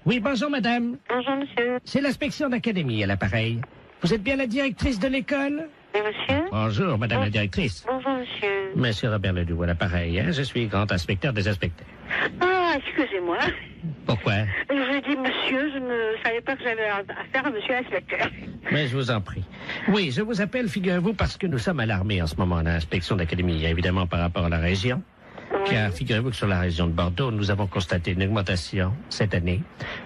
Oui, bonjour madame. Bonjour monsieur. C'est l'inspection d'académie à l'appareil. Vous êtes bien la directrice de l'école? Oui monsieur. Bonjour madame la directrice. Bonjour monsieur. Monsieur Robert Ledoux à l'appareil, hein? Je suis grand inspecteur des inspecteurs. Ah, excusez-moi. Pourquoi? Je dis monsieur, je ne savais pas que j'avais affaire à monsieur l'inspecteur. Mais je vous en prie. Oui, je vous appelle, figurez-vous, parce que nous sommes alarmés en ce moment à l'inspection d'académie, évidemment par rapport à la région. Oui. Car figurez-vous que sur la région de Bordeaux, nous avons constaté une augmentation cette année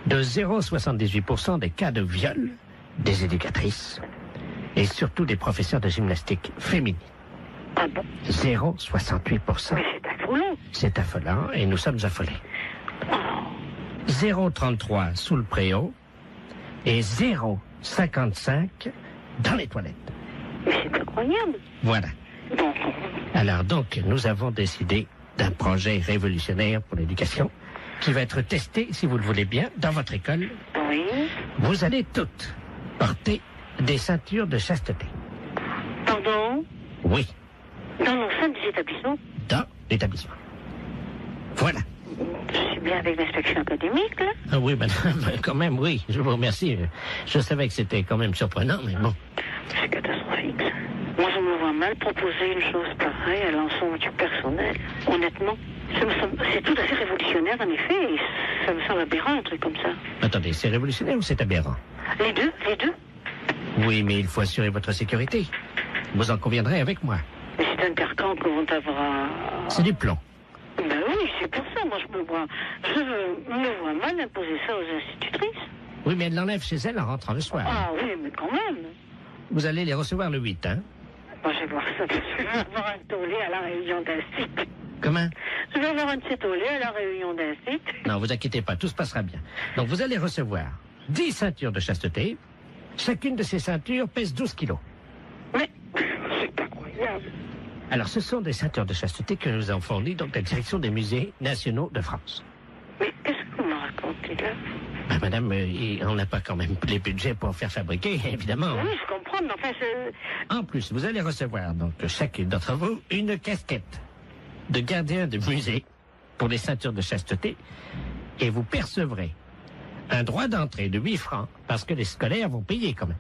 de 0,78% des cas de viol des éducatrices et surtout des professeurs de gymnastique féminines. Ah bon? 0,68%. Mais c'est affolant. C'est affolant et nous sommes affolés. 0,33 sous le préau et 0,55 dans les toilettes. Mais c'est incroyable. Voilà. Bon. Alors donc, nous avons décidé d'un projet révolutionnaire pour l'éducation qui va être testé, si vous le voulez bien, dans votre école. Oui. Vous allez toutes porter des ceintures de chasteté. Pardon? Oui, Dans l'enceinte des établissements? dans l'établissement. Voilà. Je suis bien avec l'inspection académique, là. Ah oui, madame, quand même, oui, je vous remercie. Je savais que c'était quand même surprenant, mais bon. C'est catastrophique, ça. Moi, je me vois mal proposer une chose pareille à l'ensemble du personnel. Honnêtement, c'est tout à fait révolutionnaire, en effet, et ça me semble aberrant, un truc comme ça. Attendez, c'est révolutionnaire ou c'est aberrant? Les deux, les deux. Oui, mais il faut assurer votre sécurité. Vous en conviendrez avec moi. Mais c'est un carcan que vont avoir... C'est du plomb. Ben oui, c'est pour ça, moi, je me vois mal imposer ça aux institutrices. Oui, mais elle l'enlève chez elle en rentrant le soir. Ah oui, mais quand même. Vous allez les recevoir le 8, hein? Moi, je vais voir ça, parce que je vais avoir un tollé à la réunion d'un site. Comment? Je vais avoir un de ces tollés à la réunion d'un site. Non, vous inquiétez pas, tout se passera bien. Donc, vous allez recevoir 10 ceintures de chasteté. Chacune de ces ceintures pèse 12 kilos. Mais c'est incroyable. Alors, ce sont des ceintures de chasteté que nous avons fournies, donc, la direction des musées nationaux de France. Mais qu'est-ce que vous me racontez là? Ben, madame, on n'a pas quand même les budgets pour faire fabriquer, évidemment. Oui, je comprends, mais enfin, En plus, vous allez recevoir, donc, chacune d'entre vous, une casquette de gardien de musée pour les ceintures de chasteté. Et vous percevrez un droit d'entrée de 8 francs, parce que les scolaires vont payer quand même.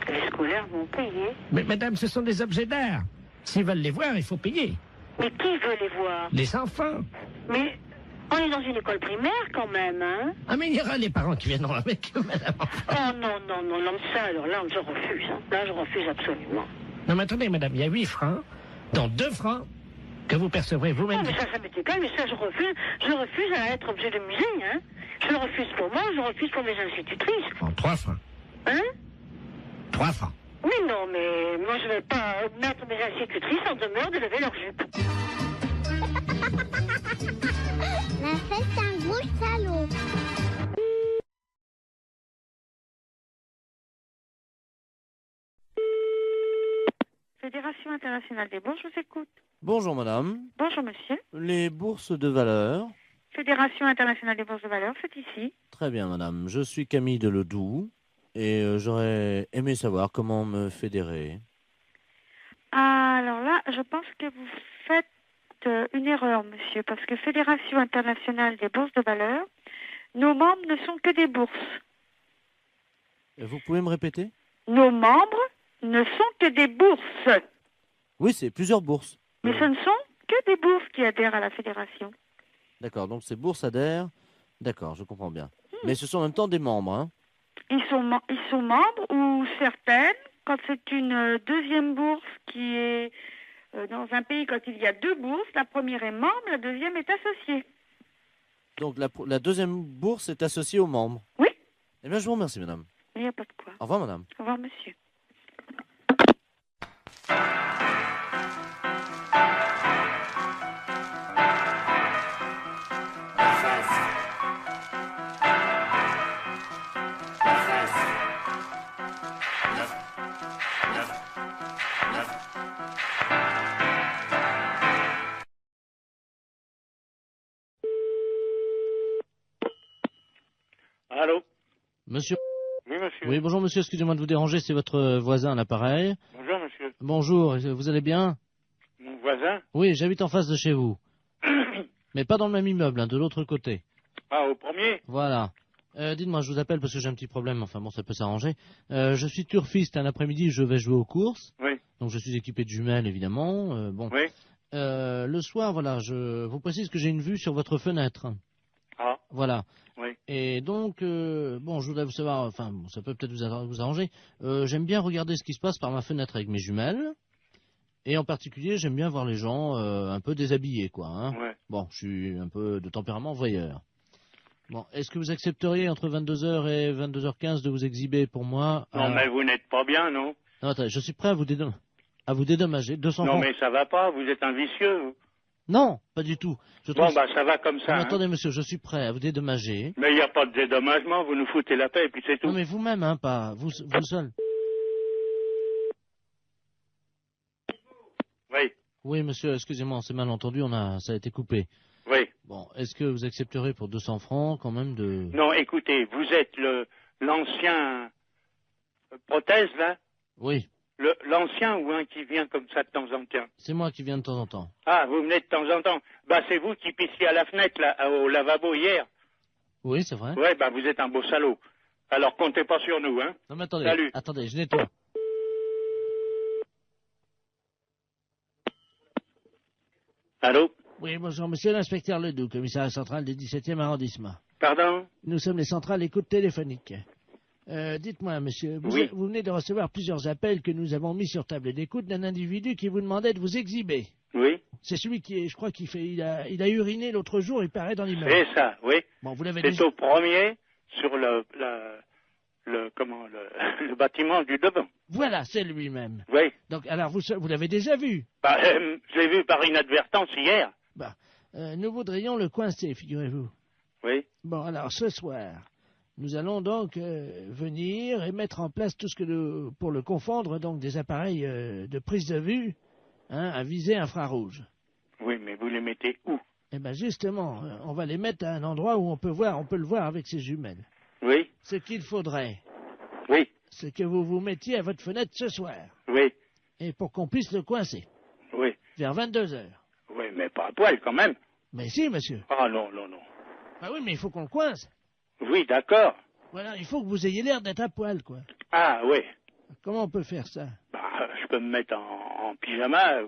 les scolaires vont payer. Mais madame, ce sont des objets d'art. S'ils veulent les voir, il faut payer. Mais qui veut les voir? Les enfants. Mais on est dans une école primaire quand même, hein? Ah, mais il y aura les parents qui viendront avec eux, madame. Oh non, non, non, non, ça, alors là, je refuse. Hein. Là, je refuse absolument. Non, mais attendez, madame, il y a 8 francs, dont 2 francs que vous percevrez vous-même. Non, mais ça m'est égal, mais ça, je refuse. Je refuse à être objet de musée, hein? Je le refuse pour moi, je refuse pour mes institutrices. Bon, 3 francs. Hein? 3 francs. Oui, non, mais moi, je ne vais pas mettre mes institutrices en demeure de lever leur jupe. La fête un gros salaud. Fédération internationale des bourses, je vous écoute. Bonjour madame. Bonjour monsieur. Les bourses de valeur. Fédération internationale des bourses de valeur, c'est ici. Très bien madame. Je suis Camille de Ledoux et j'aurais aimé savoir comment me fédérer. Alors là, je pense que vous faites une erreur, monsieur, parce que Fédération internationale des bourses de valeur, nos membres ne sont que des bourses. Vous pouvez me répéter? Nos membres ne sont que des bourses. Oui, c'est plusieurs bourses. Mais ce ne sont que des bourses qui adhèrent à la fédération. D'accord, donc ces bourses adhèrent. D'accord, je comprends bien. Mais ce sont en même temps des membres, hein? Ils sont membres ou certaines, quand c'est une deuxième bourse qui est dans un pays, quand il y a deux bourses, la première est membre, la deuxième est associée. Donc la deuxième bourse est associée aux membres. Oui. Eh bien, je vous remercie, madame. Il n'y a pas de quoi. Au revoir, madame. Au revoir, monsieur. Allô? Monsieur. Oui, monsieur. Oui, bonjour monsieur, excusez-moi de vous déranger, c'est votre voisin à l'appareil. Bonjour, monsieur. Bonjour, vous allez bien? Mon voisin? Oui, j'habite en face de chez vous. Mais pas dans le même immeuble, hein, de l'autre côté. Ah, au premier? Voilà. Dites-moi, je vous appelle parce que j'ai un petit problème, enfin bon, ça peut s'arranger. Je suis turfiste, un après-midi, je vais jouer aux courses. Oui, Donc je suis équipé de jumelles, évidemment. Bon. oui. Le soir, voilà, je vous précise que j'ai une vue sur votre fenêtre. Ah, Voilà. oui. Et donc, bon, je voudrais vous savoir, enfin, bon, ça peut peut-être vous arranger. J'aime bien regarder ce qui se passe par ma fenêtre avec mes jumelles. Et en particulier, j'aime bien voir les gens un peu déshabillés, quoi. Hein. Ouais. Bon, je suis un peu de tempérament voyeur. Bon, est-ce que vous accepteriez entre 22h et 22h15 de vous exhiber pour moi Non, mais vous n'êtes pas bien, non? Non, attendez, je suis prêt à vous dédommager. 200 Non, francs. mais ça va pas, vous êtes un vicieux, vous. Non, pas du tout. Je Bon, trouve... bah, ça va comme Non, ça, mais hein. attendez, monsieur, je suis prêt à vous dédommager. Mais il n'y a pas de dédommagement, vous nous foutez la paix, et puis c'est tout. Non, mais vous-même, hein, pas vous seul. Oui, Oui, monsieur, excusez-moi, on s'est mal entendu, ça a été coupé. oui. Bon, est-ce que vous accepterez pour 200 francs quand même de... Non, écoutez, vous êtes l'ancien prothèse, là? Oui, L'ancien ou un qui vient comme ça de temps en temps? c'est moi qui viens de temps en temps. Ah, vous venez de temps en temps. Bah, c'est vous qui pissiez à la fenêtre, là, au lavabo hier. Oui, c'est vrai. Ouais, bah, vous êtes un beau salaud. Alors, comptez pas sur nous, hein. Non, mais attendez, Salut. attendez, je nettoie. Allô? Oui, bonjour, monsieur l'inspecteur Ledoux, commissariat central du 17e arrondissement. Pardon? Nous sommes les centrales écoute téléphonique. Dites-moi, monsieur, Oui. vous venez de recevoir plusieurs appels que nous avons mis sur table d'écoute d'un individu qui vous demandait de vous exhiber. Oui? C'est celui qui est, je crois, il a uriné l'autre jour, il paraît dans l'immeuble. C'est ça, oui. Bon, vous l'avez C'est déjà... au premier, sur le bâtiment du devant. Voilà, c'est lui-même. Oui. Donc, alors, vous l'avez déjà vu. Bah, je l'ai vu par inadvertance hier. Bah, nous voudrions le coincer, figurez-vous. Oui. Bon, alors, ce soir, nous allons donc venir et mettre en place tout ce que pour le confondre, donc des appareils de prise de vue, hein, à visée infrarouge. Oui, mais vous les mettez où? Eh bien, justement, on va les mettre à un endroit où on peut le voir avec ses jumelles. Oui. Ce qu'il faudrait, Oui. c'est que vous vous mettiez à votre fenêtre ce soir, Oui. et pour qu'on puisse le coincer, Oui. vers 22 heures. Oui, mais pas à poil quand même. Mais si, monsieur. Ah non, non, non. Ah oui, mais il faut qu'on le coince. Oui, d'accord. Voilà, il faut que vous ayez l'air d'être à poil, quoi. Ah oui. Comment on peut faire ça? Bah, je peux me mettre en pyjama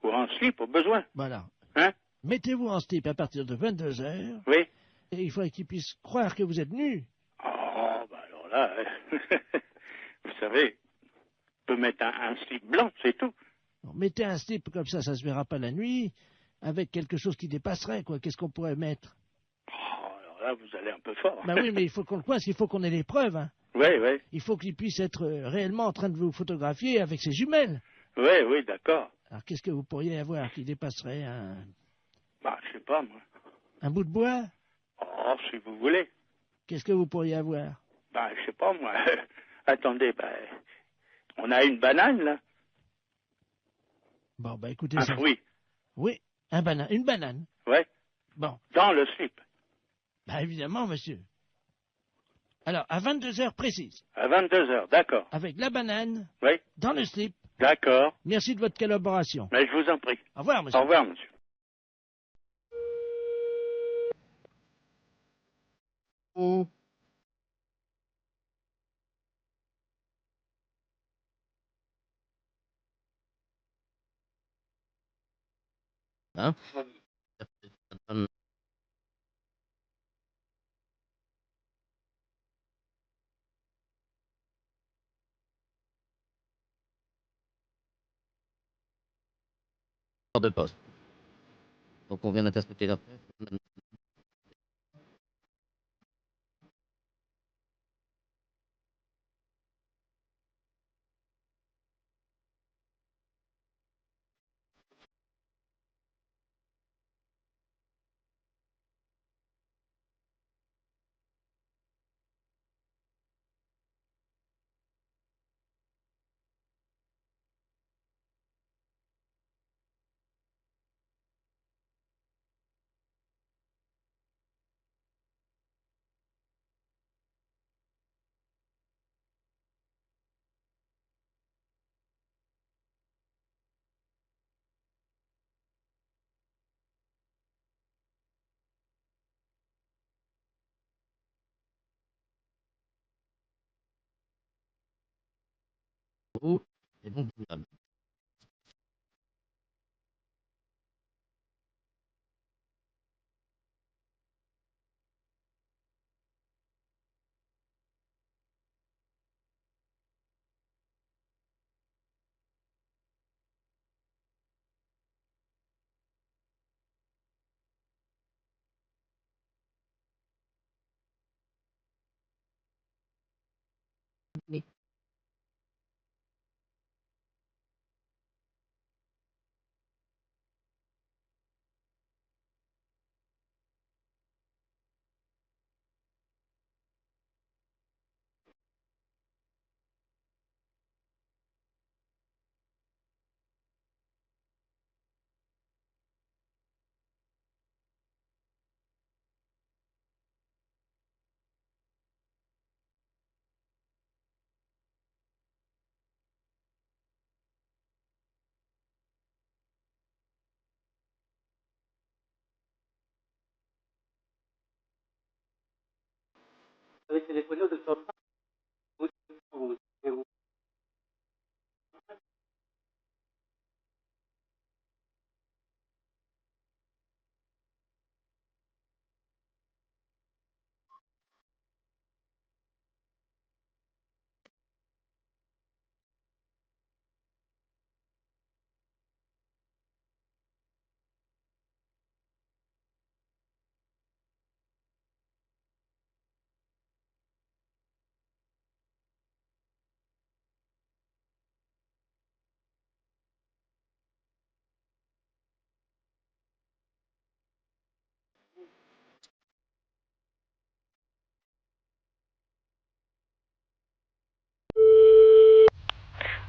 ou en slip au besoin. Voilà. Hein? Mettez-vous en slip à partir de 22 heures, Oui. et il faudrait qu'il puisse croire que vous êtes nu. Oh, bah alors là, vous savez, je peux mettre un slip blanc, c'est tout. Alors, mettez un slip comme ça se verra pas la nuit, avec quelque chose qui dépasserait, quoi. Qu'est-ce qu'on pourrait mettre? Oh, alors là, vous allez un peu fort. Ben oui, mais il faut qu'on le coince, il faut qu'on ait les preuves, hein. Oui, oui. Il faut qu'il puisse être réellement en train de vous photographier avec ses jumelles. Oui, oui, d'accord. Alors, qu'est-ce que vous pourriez avoir qui dépasserait Bah, je sais pas, moi. un bout de bois? Oh, si vous voulez. Qu'est-ce que vous pourriez avoir? Bah, je sais pas, moi. Attendez, bah, on a une banane, là. Bon, ben écoutez Un ça. fruit. Oui, une banane. Ouais. Bon, Dans le slip. ben évidemment, monsieur. Alors, à 22 heures précises, À 22 heures, d'accord. avec la banane, Oui, dans le slip. d'accord. Merci de votre collaboration. Mais je vous en prie. Au revoir, monsieur. Au revoir, monsieur. Hein? De poste. Donc on vient d'intercepter la Oh, et bon, table.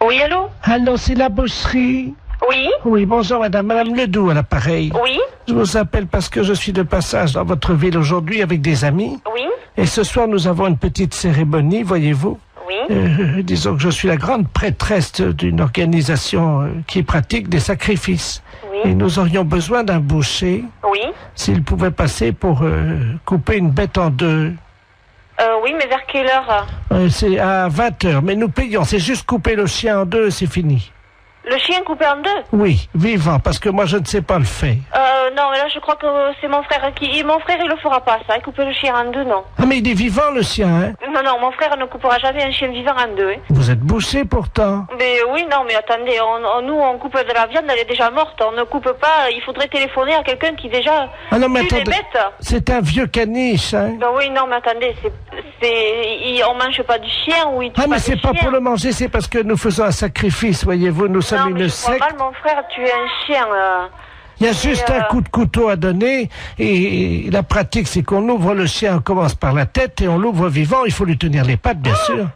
Oui, allô? Allô, c'est la boucherie. Oui? Oui, bonjour madame. Madame Ledoux à l'appareil. Oui? Je vous appelle parce que je suis de passage dans votre ville aujourd'hui avec des amis. Oui? Et ce soir, nous avons une petite cérémonie, voyez-vous. Oui? Disons que je suis la grande prêtresse d'une organisation qui pratique des sacrifices. Oui? Et nous aurions besoin d'un boucher, Oui? s'il pouvait passer pour couper une bête en deux. Oui, mais vers quelle heure? C'est à 20h, mais nous payons. C'est juste couper le chien en deux et c'est fini. Le chien coupé en deux? Oui, vivant, parce que moi je ne sais pas le faire. Non, mais là je crois que c'est mon frère qui... Mon frère il le fera pas ça, couper le chien en deux, non. Ah mais il est vivant le chien, hein? Non, non, mon frère ne coupera jamais un chien vivant en deux, hein. Vous êtes bouché pourtant. Mais oui, non, mais attendez, nous on coupe de la viande, elle est déjà morte, on ne coupe pas, il faudrait téléphoner à quelqu'un qui déjà Ah non mais tue les attendez, bêtes. c'est un vieux caniche, hein? Ben oui, non, mais attendez, on mange pas du chien ou il tue Ah mais pas c'est du pas chien. pour le manger, c'est parce que nous faisons un sacrifice, voyez-vous, nous Non, sommes mais une je crois secte. mal, mon frère tuer un chien. Il y a juste un coup de couteau à donner et la pratique c'est qu'on ouvre le chien, on commence par la tête et on l'ouvre vivant, il faut lui tenir les pattes bien sûr.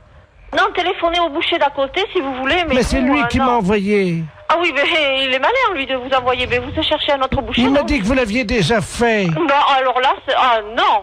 Non, téléphonez au boucher d'à côté si vous voulez, mais... Mais c'est vous, lui qui non. m'a envoyé. Ah oui, mais il est malin lui de vous envoyer, mais vous cherchez un autre boucher. Il m'a non? dit que vous l'aviez déjà fait. Non, alors là, ah non.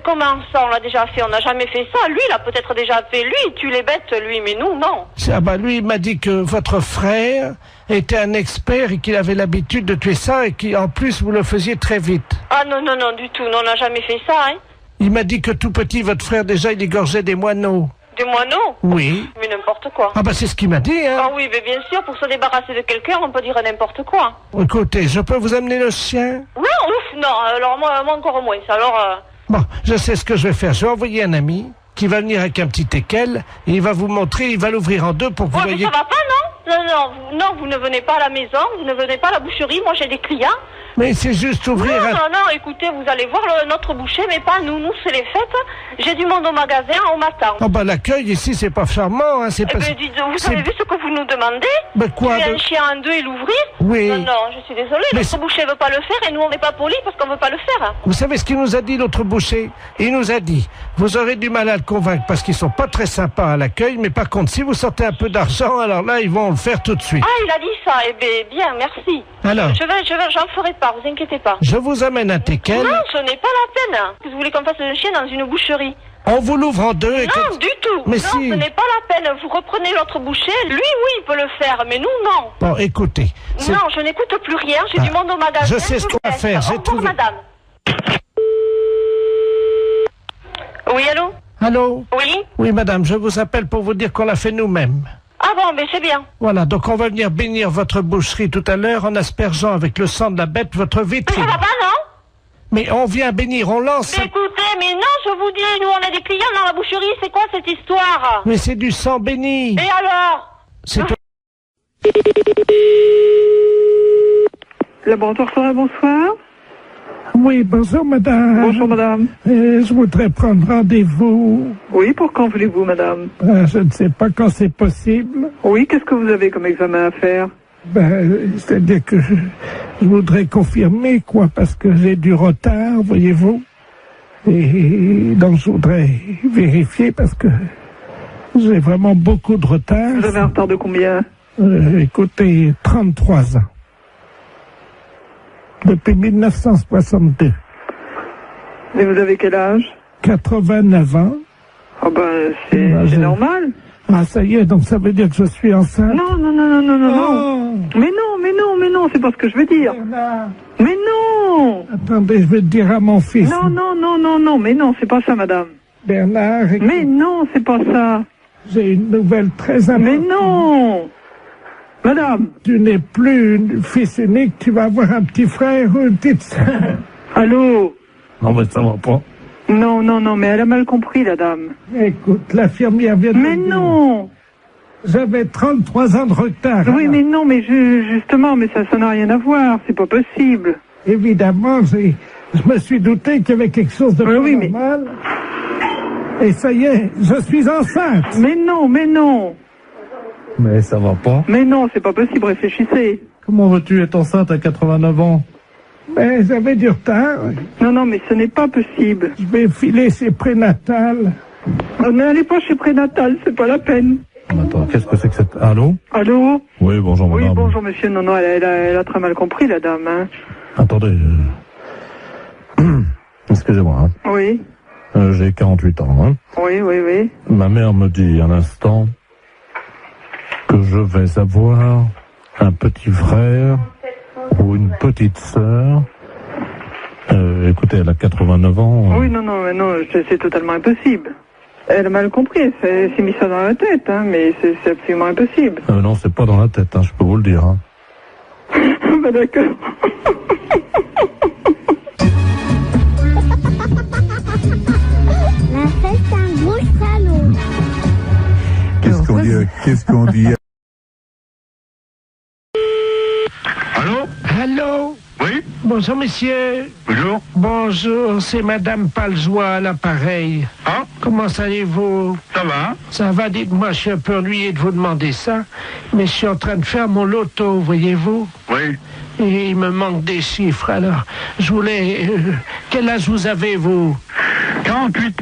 Comment ça, on l'a déjà fait? On n'a jamais fait ça. Lui, il a peut-être déjà fait. Lui, il tue les bêtes, lui, mais nous, non. Ah bah lui, il m'a dit que votre frère était un expert et qu'il avait l'habitude de tuer ça et qu'en plus vous le faisiez très vite. Ah non, non, non, du tout. Non, on n'a jamais fait ça, hein. Il m'a dit que tout petit, votre frère déjà, il égorgeait des moineaux. Des moineaux? Oui. Mais n'importe quoi. Ah bah c'est ce qu'il m'a dit, hein. Ah oui, mais bien sûr, pour se débarrasser de quelqu'un, on peut dire n'importe quoi. Écoutez, je peux vous amener le chien? Non, ouf, non. Alors moi encore moins. Alors... Bon, je sais ce que je vais faire. Je vais envoyer un ami qui va venir avec un petit teckel et il va vous montrer, il va l'ouvrir en deux pour que vous Ouais, mais voyez... ça va pas, non? Non, vous ne venez pas à la maison, vous ne venez pas à la boucherie, moi j'ai des clients. Mais c'est juste ouvrir Non, un... non, non, écoutez, vous allez voir notre boucher, mais pas nous. Nous, c'est les fêtes. J'ai du monde au magasin, on m'attend. Oh bah l'accueil ici, c'est pas charmant, hein. C'est Eh pas... ben, dites, vous c'est- avez vu ce que vous nous demandez? Ben quoi Tuer de- un chien en deux et l'ouvrir? Oui. Non, non, je suis désolée, Mais notre c'est- boucher veut pas le faire et nous, on n'est pas polis parce qu'on veut pas le faire. Vous savez ce qu'il nous a dit, l'autre boucher? Il nous a dit, vous aurez du mal à le convaincre parce qu'ils sont pas très sympas à l'accueil, mais par contre, si vous sortez un peu d'argent, alors là, ils vont le faire tout de suite. Ah, il a dit ça, eh ben, bien, merci. Alors, J'en ferai pas, vous inquiétez pas. je vous amène un teckel, Non, ce n'est pas la peine. Vous voulez qu'on fasse un chien dans une boucherie? on vous l'ouvre en deux et... Non, du tout. Mais non, si. ce n'est pas la peine. Vous reprenez l'autre boucher. Lui, oui, il peut le faire, mais nous, non. Bon, écoutez, c'est- Non, je n'écoute plus rien. J'ai Ah, du monde au magasin. je sais ce vous qu'on va laisse. faire, j'ai Au revoir, trouvé. madame. Oui, allô? Allô? Oui? Oui, madame, je vous appelle pour vous dire qu'on l'a fait nous-mêmes. Ah bon, mais c'est bien. Voilà, donc on va venir bénir votre boucherie tout à l'heure en aspergeant avec le sang de la bête votre Mais vitrine. ça va pas, non? Mais on vient bénir, on lance... Mais écoutez, mais non, je vous dis, nous on a des clients dans la boucherie, c'est quoi cette histoire? Mais c'est du sang béni. Et alors? C'est... Laboratoire Forêt, bonsoir. Oui, bonjour madame. Bonjour madame. Je voudrais prendre rendez-vous. Oui, pour quand voulez-vous madame? Je ne sais pas quand c'est possible. Oui, qu'est-ce que vous avez comme examen à faire? C'est-à-dire que je voudrais confirmer, quoi, parce que j'ai du retard, voyez-vous. Et donc je voudrais vérifier parce que j'ai vraiment beaucoup de retard. Vous avez un retard de combien? Écoutez, 33 ans. Depuis 1962. Et vous avez quel âge? 89 ans. Ah ben, c'est normal. Ah, ça y est, donc ça veut dire que je suis enceinte? Non, non, non, non, non, non, non. Mais non, mais non, mais non, c'est pas ce que je veux dire. Bernard. Mais non. Attendez, je vais te dire à mon fils. Non, non, non, non, non, mais non, c'est pas ça, madame. Bernard, écoute, Mais non, c'est pas ça. j'ai une nouvelle très importante. Mais non. Madame. Tu n'es plus fils unique, tu vas avoir un petit frère ou une petite sœur. Allô? Non, mais ça va pas. Non, non, non, mais elle a mal compris, la dame. Écoute, l'infirmière vient de Mais me dire. non. J'avais 33 ans de retard. Oui, mais non, mais justement, mais ça n'a rien à voir, c'est pas possible. Évidemment, je me suis douté qu'il y avait quelque chose de Oui, mais- normal. Et ça y est, je suis enceinte. Mais non, mais non. Mais ça va pas. Mais non, c'est pas possible, réfléchissez. Comment veux-tu être enceinte à 89 ans? Mais j'avais du retard. Non, non, mais ce n'est pas possible. Je vais filer chez prénatal. N'allez pas chez prénatal, c'est pas la peine. Attends, qu'est-ce que c'est que cette... Allô? Allô? Oui, bonjour Oui, madame. bonjour monsieur. Non, non, elle a très mal compris, la dame. Hein. Attendez. Excusez-moi. Hein. Oui, J'ai 48 ans. Hein. oui, oui, oui. Ma mère me dit à l'instant que je vais avoir un petit frère ou une petite sœur. Écoutez, elle a 89 ans. Oui, non, non, mais non, c'est totalement impossible. Elle a mal compris, elle s'est mis ça dans la tête, hein, mais c'est absolument impossible. Non, c'est pas dans la tête, hein, je peux vous le dire. Hein. Bah d'accord. La fête, c'est un gros salaud. Qu'est-ce qu'on dit Allô? Allô? Oui? Bonjour, messieurs. Bonjour? Bonjour, c'est Madame Paljoie à l'appareil. Ah? Comment allez-vous? Ça va? Ça va, dites-moi, je suis un peu ennuyé de vous demander ça, mais je suis en train de faire mon loto, voyez-vous? Oui. Et il me manque des chiffres, alors je voulais... quel âge vous avez, vous? 48.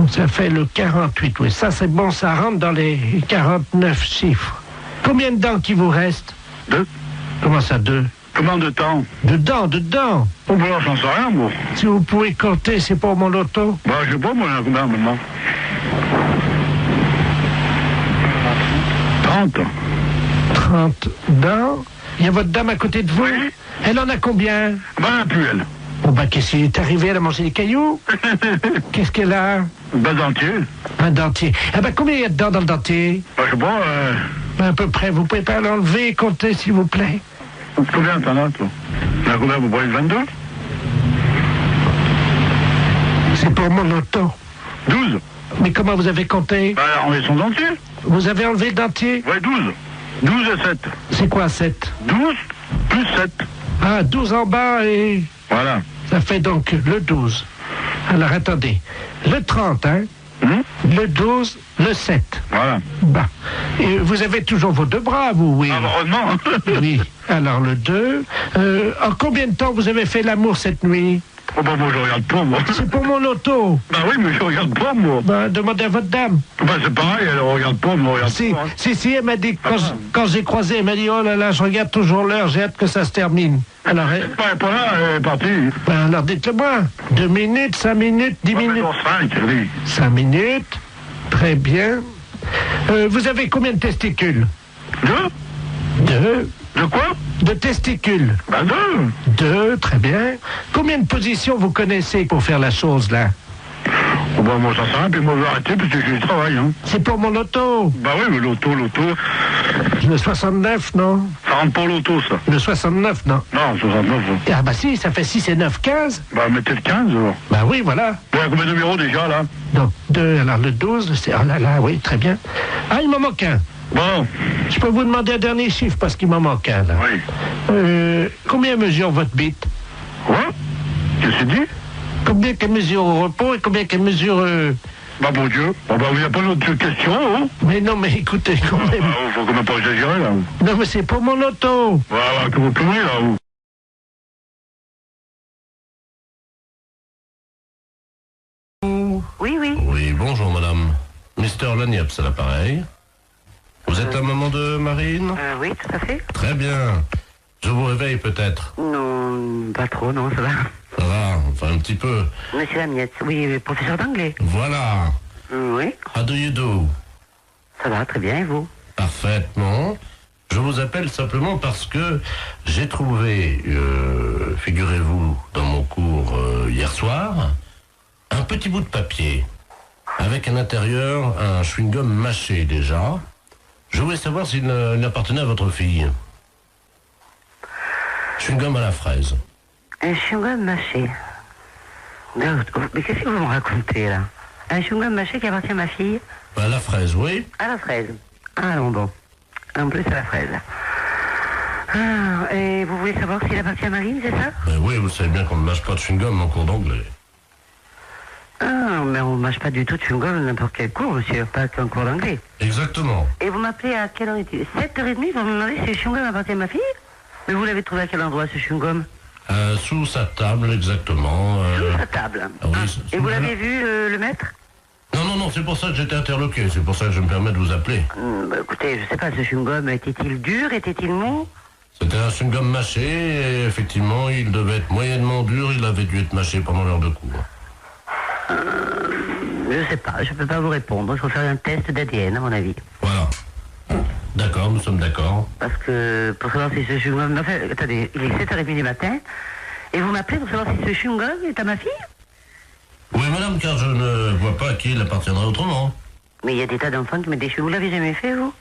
Ça fait le 48, oui. Ça, c'est bon, ça rentre dans les 49 chiffres. Combien de dents qui vous reste? 2. Comment ça, 2? Combien de temps? De dents. Oh, bah, j'en sais rien, moi. Si vous pouvez compter, c'est pour mon loto. Bah, je sais pas, moi, combien maintenant? 30. 30 dents. Il y a votre dame à côté de vous? Oui. Elle en a combien? Ben, plus elle. Bon, bah, qu'est-ce qui est arrivé? Elle a mangé des cailloux? Qu'est-ce qu'elle a? Ben, dentier. Un dentier. Ah, bah, combien il y a de dents dans le dentier? Ben, je sais pas, Ben, à peu près. Vous pouvez pas l'enlever et compter, s'il vous plaît? combien t'en as, toi? Ben, combien vous voyez 22? C'est pour mon loto. 12. Mais comment vous avez compté? Ben, on est son dentier. Vous avez enlevé le dentier? Ouais, 12. 12 et 7. C'est quoi, 7? 12 plus 7. Ah, 12 en bas et... Voilà. Ça fait donc le 12. Alors, attendez. Le 30, hein? Le 12, le 7. Voilà. Bah. Et vous avez toujours vos deux bras, vous, oui? Ah, bah, heureusement. Oui. Alors, le 2. En combien de temps vous avez fait l'amour cette nuit? Oh, bah, moi, je regarde pas, moi. C'est pour mon loto. Ben oui, mais je regarde pas, moi. Ben, demandez à votre dame. Ben, c'est pareil, elle regarde pas, moi, regarde Si, pas. Hein. si, elle m'a dit, quand j'ai croisé, elle m'a dit, oh là là, je regarde toujours l'heure, j'ai hâte que ça se termine. Alors, Elle est pas là, elle est partie. ben, alors dites-le-moi. 2 minutes, 5 minutes, 10 minutes. Dans 5, oui. 5 minutes. Très bien. Vous avez combien de testicules? 2. De quoi? De testicules. Ben, 2. 2, très bien. Combien de positions vous connaissez pour faire la chose, là? Oh, ben, moi, ça sert à rien, puis moi, je vais arrêter, parce que j'ai du travail, hein. C'est pour mon loto. Ben oui, mais l'auto. Le 69, non? Ça rentre pour l'auto, ça. Le 69, non? Non, 69, Ah bah si, ça fait 6 et 9, 15. Bah, mettez le 15, alors. Bah oui, voilà. Il y a combien de numéros déjà, là? Non, 2, alors le 12, c'est... Oh là là, oui, très bien. Ah, il m'en manque un. Bon. Je peux vous demander un dernier chiffre parce qu'il m'en manque un, là. Oui. Combien mesure votre bite? Quoi? Qu'est-ce que c'est dit? Combien qu'elle mesure au repos et combien qu'elle mesure... Bah, bon Dieu. Bon, bah, vous n'avez pas d'autres questions, hein? Mais non, mais écoutez, quand même... Bah, faut quand même pas exagérer, là. Non, mais c'est pour mon auto. Voilà, que vous pleurez, là, vous. Oui, oui. Oui, bonjour madame. Mr. Lagniepce à l'appareil. Vous êtes la maman de Marine? Oui, tout à fait. Très bien. Je vous réveille peut-être. Non, pas trop, non, ça va. Ça va, enfin un petit peu. Monsieur Lamiette, oui, professeur d'anglais. Voilà. Oui. How do you do? Ça va, très bien, et vous? Parfaitement. Je vous appelle simplement parce que j'ai trouvé, figurez-vous, dans mon cours hier soir, un petit bout de papier avec à l'intérieur un chewing-gum mâché déjà. Je voulais savoir s'il appartenait à votre fille. Chewing-gum à la fraise. Un chewing-gum mâché. Mais qu'est-ce que vous me racontez, là? Un chewing-gum mâché qui appartient à ma fille? À la fraise, oui. À la fraise. Ah non, bon. En plus, à la fraise. Ah, et vous voulez savoir s'il appartient à Marine, c'est ça? Oui, vous savez bien qu'on ne mâche pas de chewing-gum en cours d'anglais. Ah, mais on ne mâche pas du tout de chewing-gum n'importe quel cours, monsieur, pas qu'un cours d'anglais. Exactement. Et vous m'appelez à quelle heure est-il? 7h30, vous me demandez si le chewing-gum appartient à ma fille? Mais vous l'avez trouvé à quel endroit, ce chewing-gum? Sous sa table, exactement. Sous sa table. Ah, oui, et vous l'avez vu, le maître? Non, c'est pour ça que j'étais interloqué, c'est pour ça que je me permets de vous appeler. Bah, écoutez, je sais pas, ce chewing-gum, était-il dur, était-il mou? C'était un chewing-gum mâché, et effectivement, il devait être moyennement dur, il avait dû être mâché pendant l'heure de cours. Je sais pas, je peux pas vous répondre, il faut faire un test d'ADN, à mon avis. Voilà. D'accord, nous sommes d'accord. Parce que, pour savoir si ce chewing-gum... Enfin, attendez, il est 7h30 du matin, et vous m'appelez pour savoir si ce chewing-gum est à ma fille? Oui, madame, car je ne vois pas à qui il appartiendrait autrement. Mais il y a des tas d'enfants qui mettent des chewing-gums. Vous l'avez jamais fait, vous?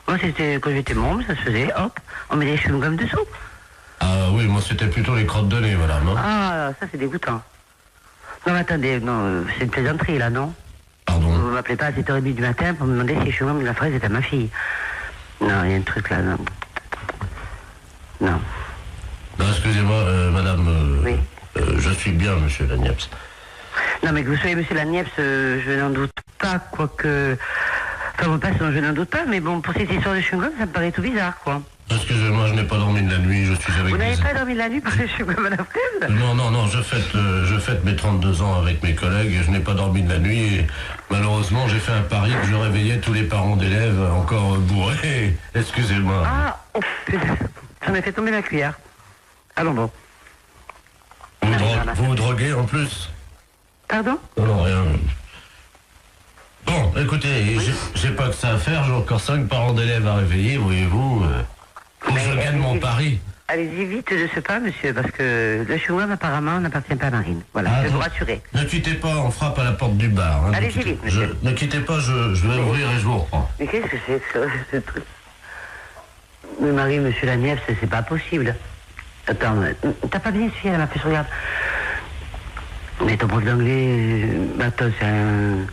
Moi, c'était quand j'étais môme, ça se faisait, hop, on met des chewing-gums dessous. Ah oui, moi c'était plutôt les crottes de nez, madame. Hein. Ah, ça c'est dégoûtant. Non, mais attendez, non, c'est une plaisanterie, là, non? Pardon? Vous m'appelez pas à 7h30 du matin pour me demander si le chewing-gum de la fraise est à ma fille. Non, il y a un truc là, non. Non. Non, excusez-moi, madame, oui. Je suis bien, monsieur Lagniepce. Non, mais que vous soyez monsieur Lagniepce, je n'en doute pas, quoique... Enfin, mon passe, je n'en doute pas, mais bon, pour cette histoire de chewing-gum, ça me paraît tout bizarre, quoi. Excusez-moi, je n'ai pas dormi de la nuit, je suis avec Vous n'avez pas dormi de la nuit par le chewing-gum à la fraise? Non, je fête mes 32 ans avec mes collègues et je n'ai pas dormi de la nuit et malheureusement, j'ai fait un pari que je réveillais tous les parents d'élèves encore bourrés. Excusez-moi. Ah, oh, putain, j'en ai fait tomber la cuillère. Allons bon. Vous vous droguez en plus? Pardon? Non, rien. Bon, écoutez, oui. J'ai pas que ça à faire, j'ai encore 5 parents d'élèves à réveiller, voyez-vous. Faut que je gagne mon pari. Allez-y vite de ce pas, monsieur, parce que le chewing-gum apparemment n'appartient pas à Marine. Voilà, je vais vous rassurer. Ne quittez pas, on frappe à la porte du bar. Hein, allez-y vite, monsieur. Ne quittez pas, je vais ouvrir et je vous reprends. Mais qu'est-ce que c'est que ce truc? Mais Marie, monsieur Lagniepce, c'est pas possible. Attends, t'as pas bien suivi à ma puce, regarde. Mais ton prof d'anglais, attends, c'est un...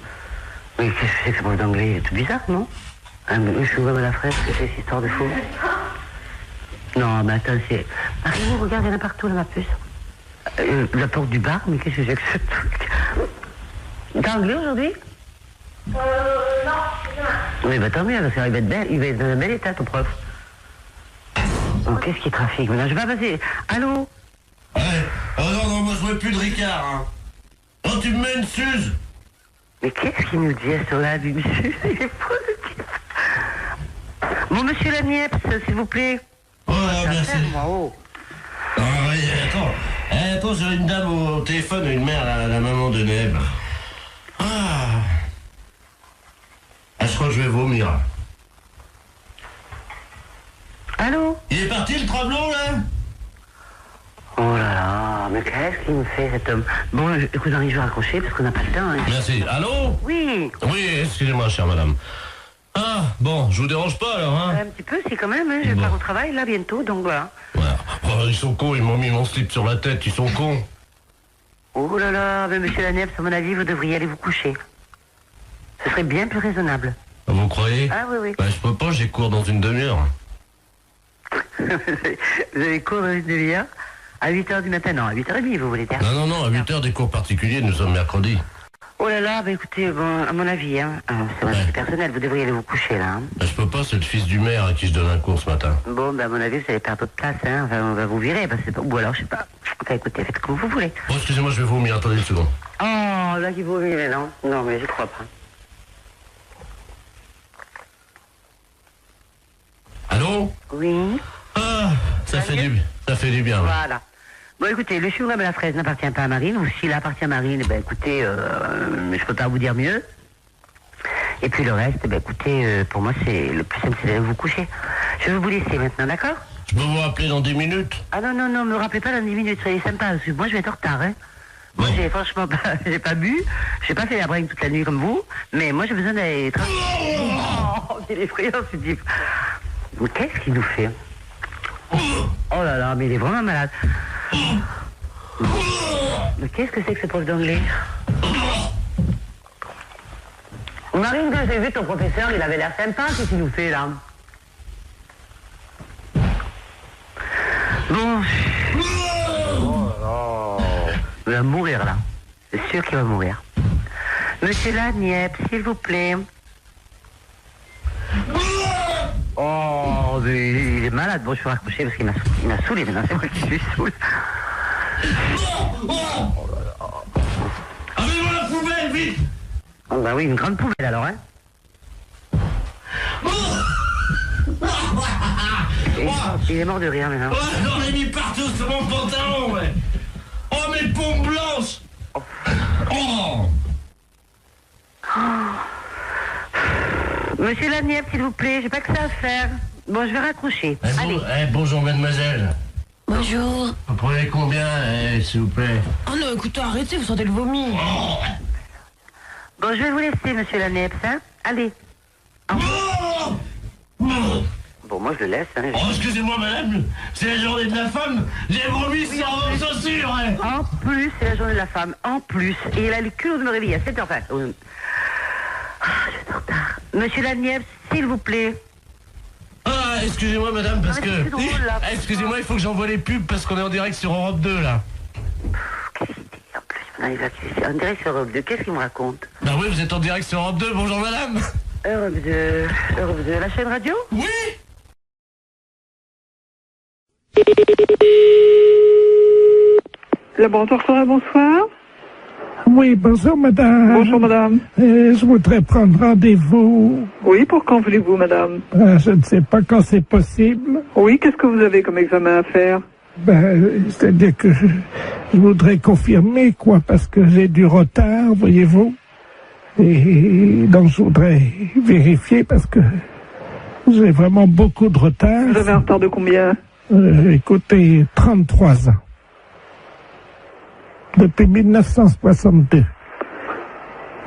Mais qu'est-ce que c'est que ce prof d'anglais? C'est tout bizarre, non? Un chewing-gum à la fraise, c'est cette histoire de fou. Non, mais attends, c'est... Marie, regarde, il y en a partout, là, ma puce. La porte du bar, mais qu'est-ce que c'est que ce truc? T'as anglais aujourd'hui? Non. Oui, bah tant mieux, parce qu'il va être belle, il va être dans un bel état, ton prof. Oh, qu'est-ce qui trafique maintenant? Je vais pas passer. Allô? Ouais. Oh non, moi je veux plus de Ricard, hein. Oh, tu me mets une suze. Mais qu'est-ce qu'il nous dit à ce là, du monsieur? Il est fou, le type. Bon, monsieur Lagniepce, s'il vous plaît. Oh, merci. Oh. Ah oui, attends, j'ai une dame au téléphone, une mère, la maman de Neb. Ah, je crois que je vais vomir. Allô? Il est parti le travelot, là? Oh là là, mais qu'est-ce qu'il me fait, cet homme? Bon, écoute, Henri, je vais raccrocher parce qu'on n'a pas le temps. Hein. Merci. Allô? Oui. Oui, excusez-moi, chère madame. Ah, Ah, bon, je vous dérange pas alors, hein? Un petit peu, si quand même, hein, je pars au travail là bientôt, donc voilà. Voilà. Oh, ils sont cons, ils m'ont mis mon slip sur la tête, ils sont cons. Oh là là, mais monsieur Lanièvre, à mon avis, vous devriez aller vous coucher. Ce serait bien plus raisonnable. Vous croyez? Ah oui, oui. Bah, je peux pas, j'ai cours dans une demi-heure. Vous avez cours dans une demi-heure? À 8h du matin? Non, à 8h30, vous voulez dire? Non, à 8h des cours particuliers, nous sommes mercredi. Oh là là, bah écoutez, bon, à mon avis, hein, c'est mon avis personnel, vous devriez aller vous coucher là. Hein. Bah, je peux pas, c'est le fils du maire à qui je donne un cours ce matin. Bon, bah à mon avis, vous allez perdre votre place, hein. Enfin, on va vous virer, parce que ou alors, je sais pas. Enfin, écoutez, faites comme vous voulez. Oh, excusez-moi, je vais vomir, attendez une seconde. Oh, là, qui vomit, mais non. Non, mais j'y crois pas. Allô? Oui. Ah, ça fait du bien. Voilà. Bon, écoutez, le chou-rhum à la fraise n'appartient pas à Marine, ou s'il appartient à Marine, ben écoutez, je peux pas vous dire mieux. Et puis le reste, ben écoutez, pour moi, c'est le plus simple, c'est d'aller vous coucher. Je vais vous laisser maintenant, d'accord? Je peux vous rappeler dans 10 minutes? Ah non, me rappelez pas dans 10 minutes, soyez sympa, parce que moi, je vais être en retard, hein. Moi, franchement, j'ai pas bu, j'ai pas fait la bringue toute la nuit comme vous, mais moi, j'ai besoin d'aller... Oh, quel effrayant, ce type. Mais qu'est-ce qu'il nous fait? Oh là là, mais il est vraiment malade. Mais qu'est-ce que c'est que ce prof d'anglais? Marine, quand j'ai vu ton professeur, il avait l'air sympa, qu'est-ce qu'il nous fait là? Bon. Oh là. Il va mourir là. C'est sûr qu'il va mourir. Monsieur Lanièvre, s'il vous plaît. Oh, mais il est malade. Bon, je vais raccrocher parce qu'il m'a saoulé maintenant. C'est moi qui suis saoul. Oh là là. Avez-vous la poubelle, vite! Oh bah oui, une grande poubelle alors, hein. Il est mort de rire maintenant. Oh, j'en ai mis partout sur mon pantalon, ouais. Oh, mes pompes blanches! Oh! Monsieur Lanièvre, s'il vous plaît, j'ai pas que ça à faire. Bon, je vais raccrocher. Allez. Bonjour, mademoiselle. Bonjour. Vous prenez combien, s'il vous plaît? Oh non, écoutez, arrêtez, vous sentez le vomi. Oh. Bon, je vais vous laisser, monsieur Lanièvre, hein. Allez. Oh. Bon, moi, je le laisse, hein. Oh, excusez-moi, madame, c'est la journée de la femme. J'ai vomi sans vos chaussures, hein. En plus, c'est la journée de la femme. En plus. Et il a le culot de me réveiller à 7h. Enfin, je vais être en retard. Monsieur Lanièvre, s'il vous plaît. Ah, excusez-moi, madame, parce que... drôle, là, excusez-moi, il faut que j'envoie les pubs parce qu'on est en direct sur Europe 2, là. Qu'est-ce qu'il dit? En plus, maintenant, il va en direct sur Europe 2. Qu'est-ce qu'il me raconte? Bah oui, vous êtes en direct sur Europe 2. Bonjour, madame. Europe 2, la chaîne radio? Oui. Laboratoire Sora, bonsoir. Oui, bonjour madame. Bonjour madame. Je voudrais prendre rendez-vous. Oui, pour quand voulez-vous madame? Je ne sais pas quand c'est possible. Oui, qu'est-ce que vous avez comme examen à faire? C'est-à-dire que je voudrais confirmer, quoi, parce que j'ai du retard, voyez-vous. Et donc je voudrais vérifier parce que j'ai vraiment beaucoup de retard. Vous avez un retard de combien? Écoutez, 33 ans. Depuis 1962.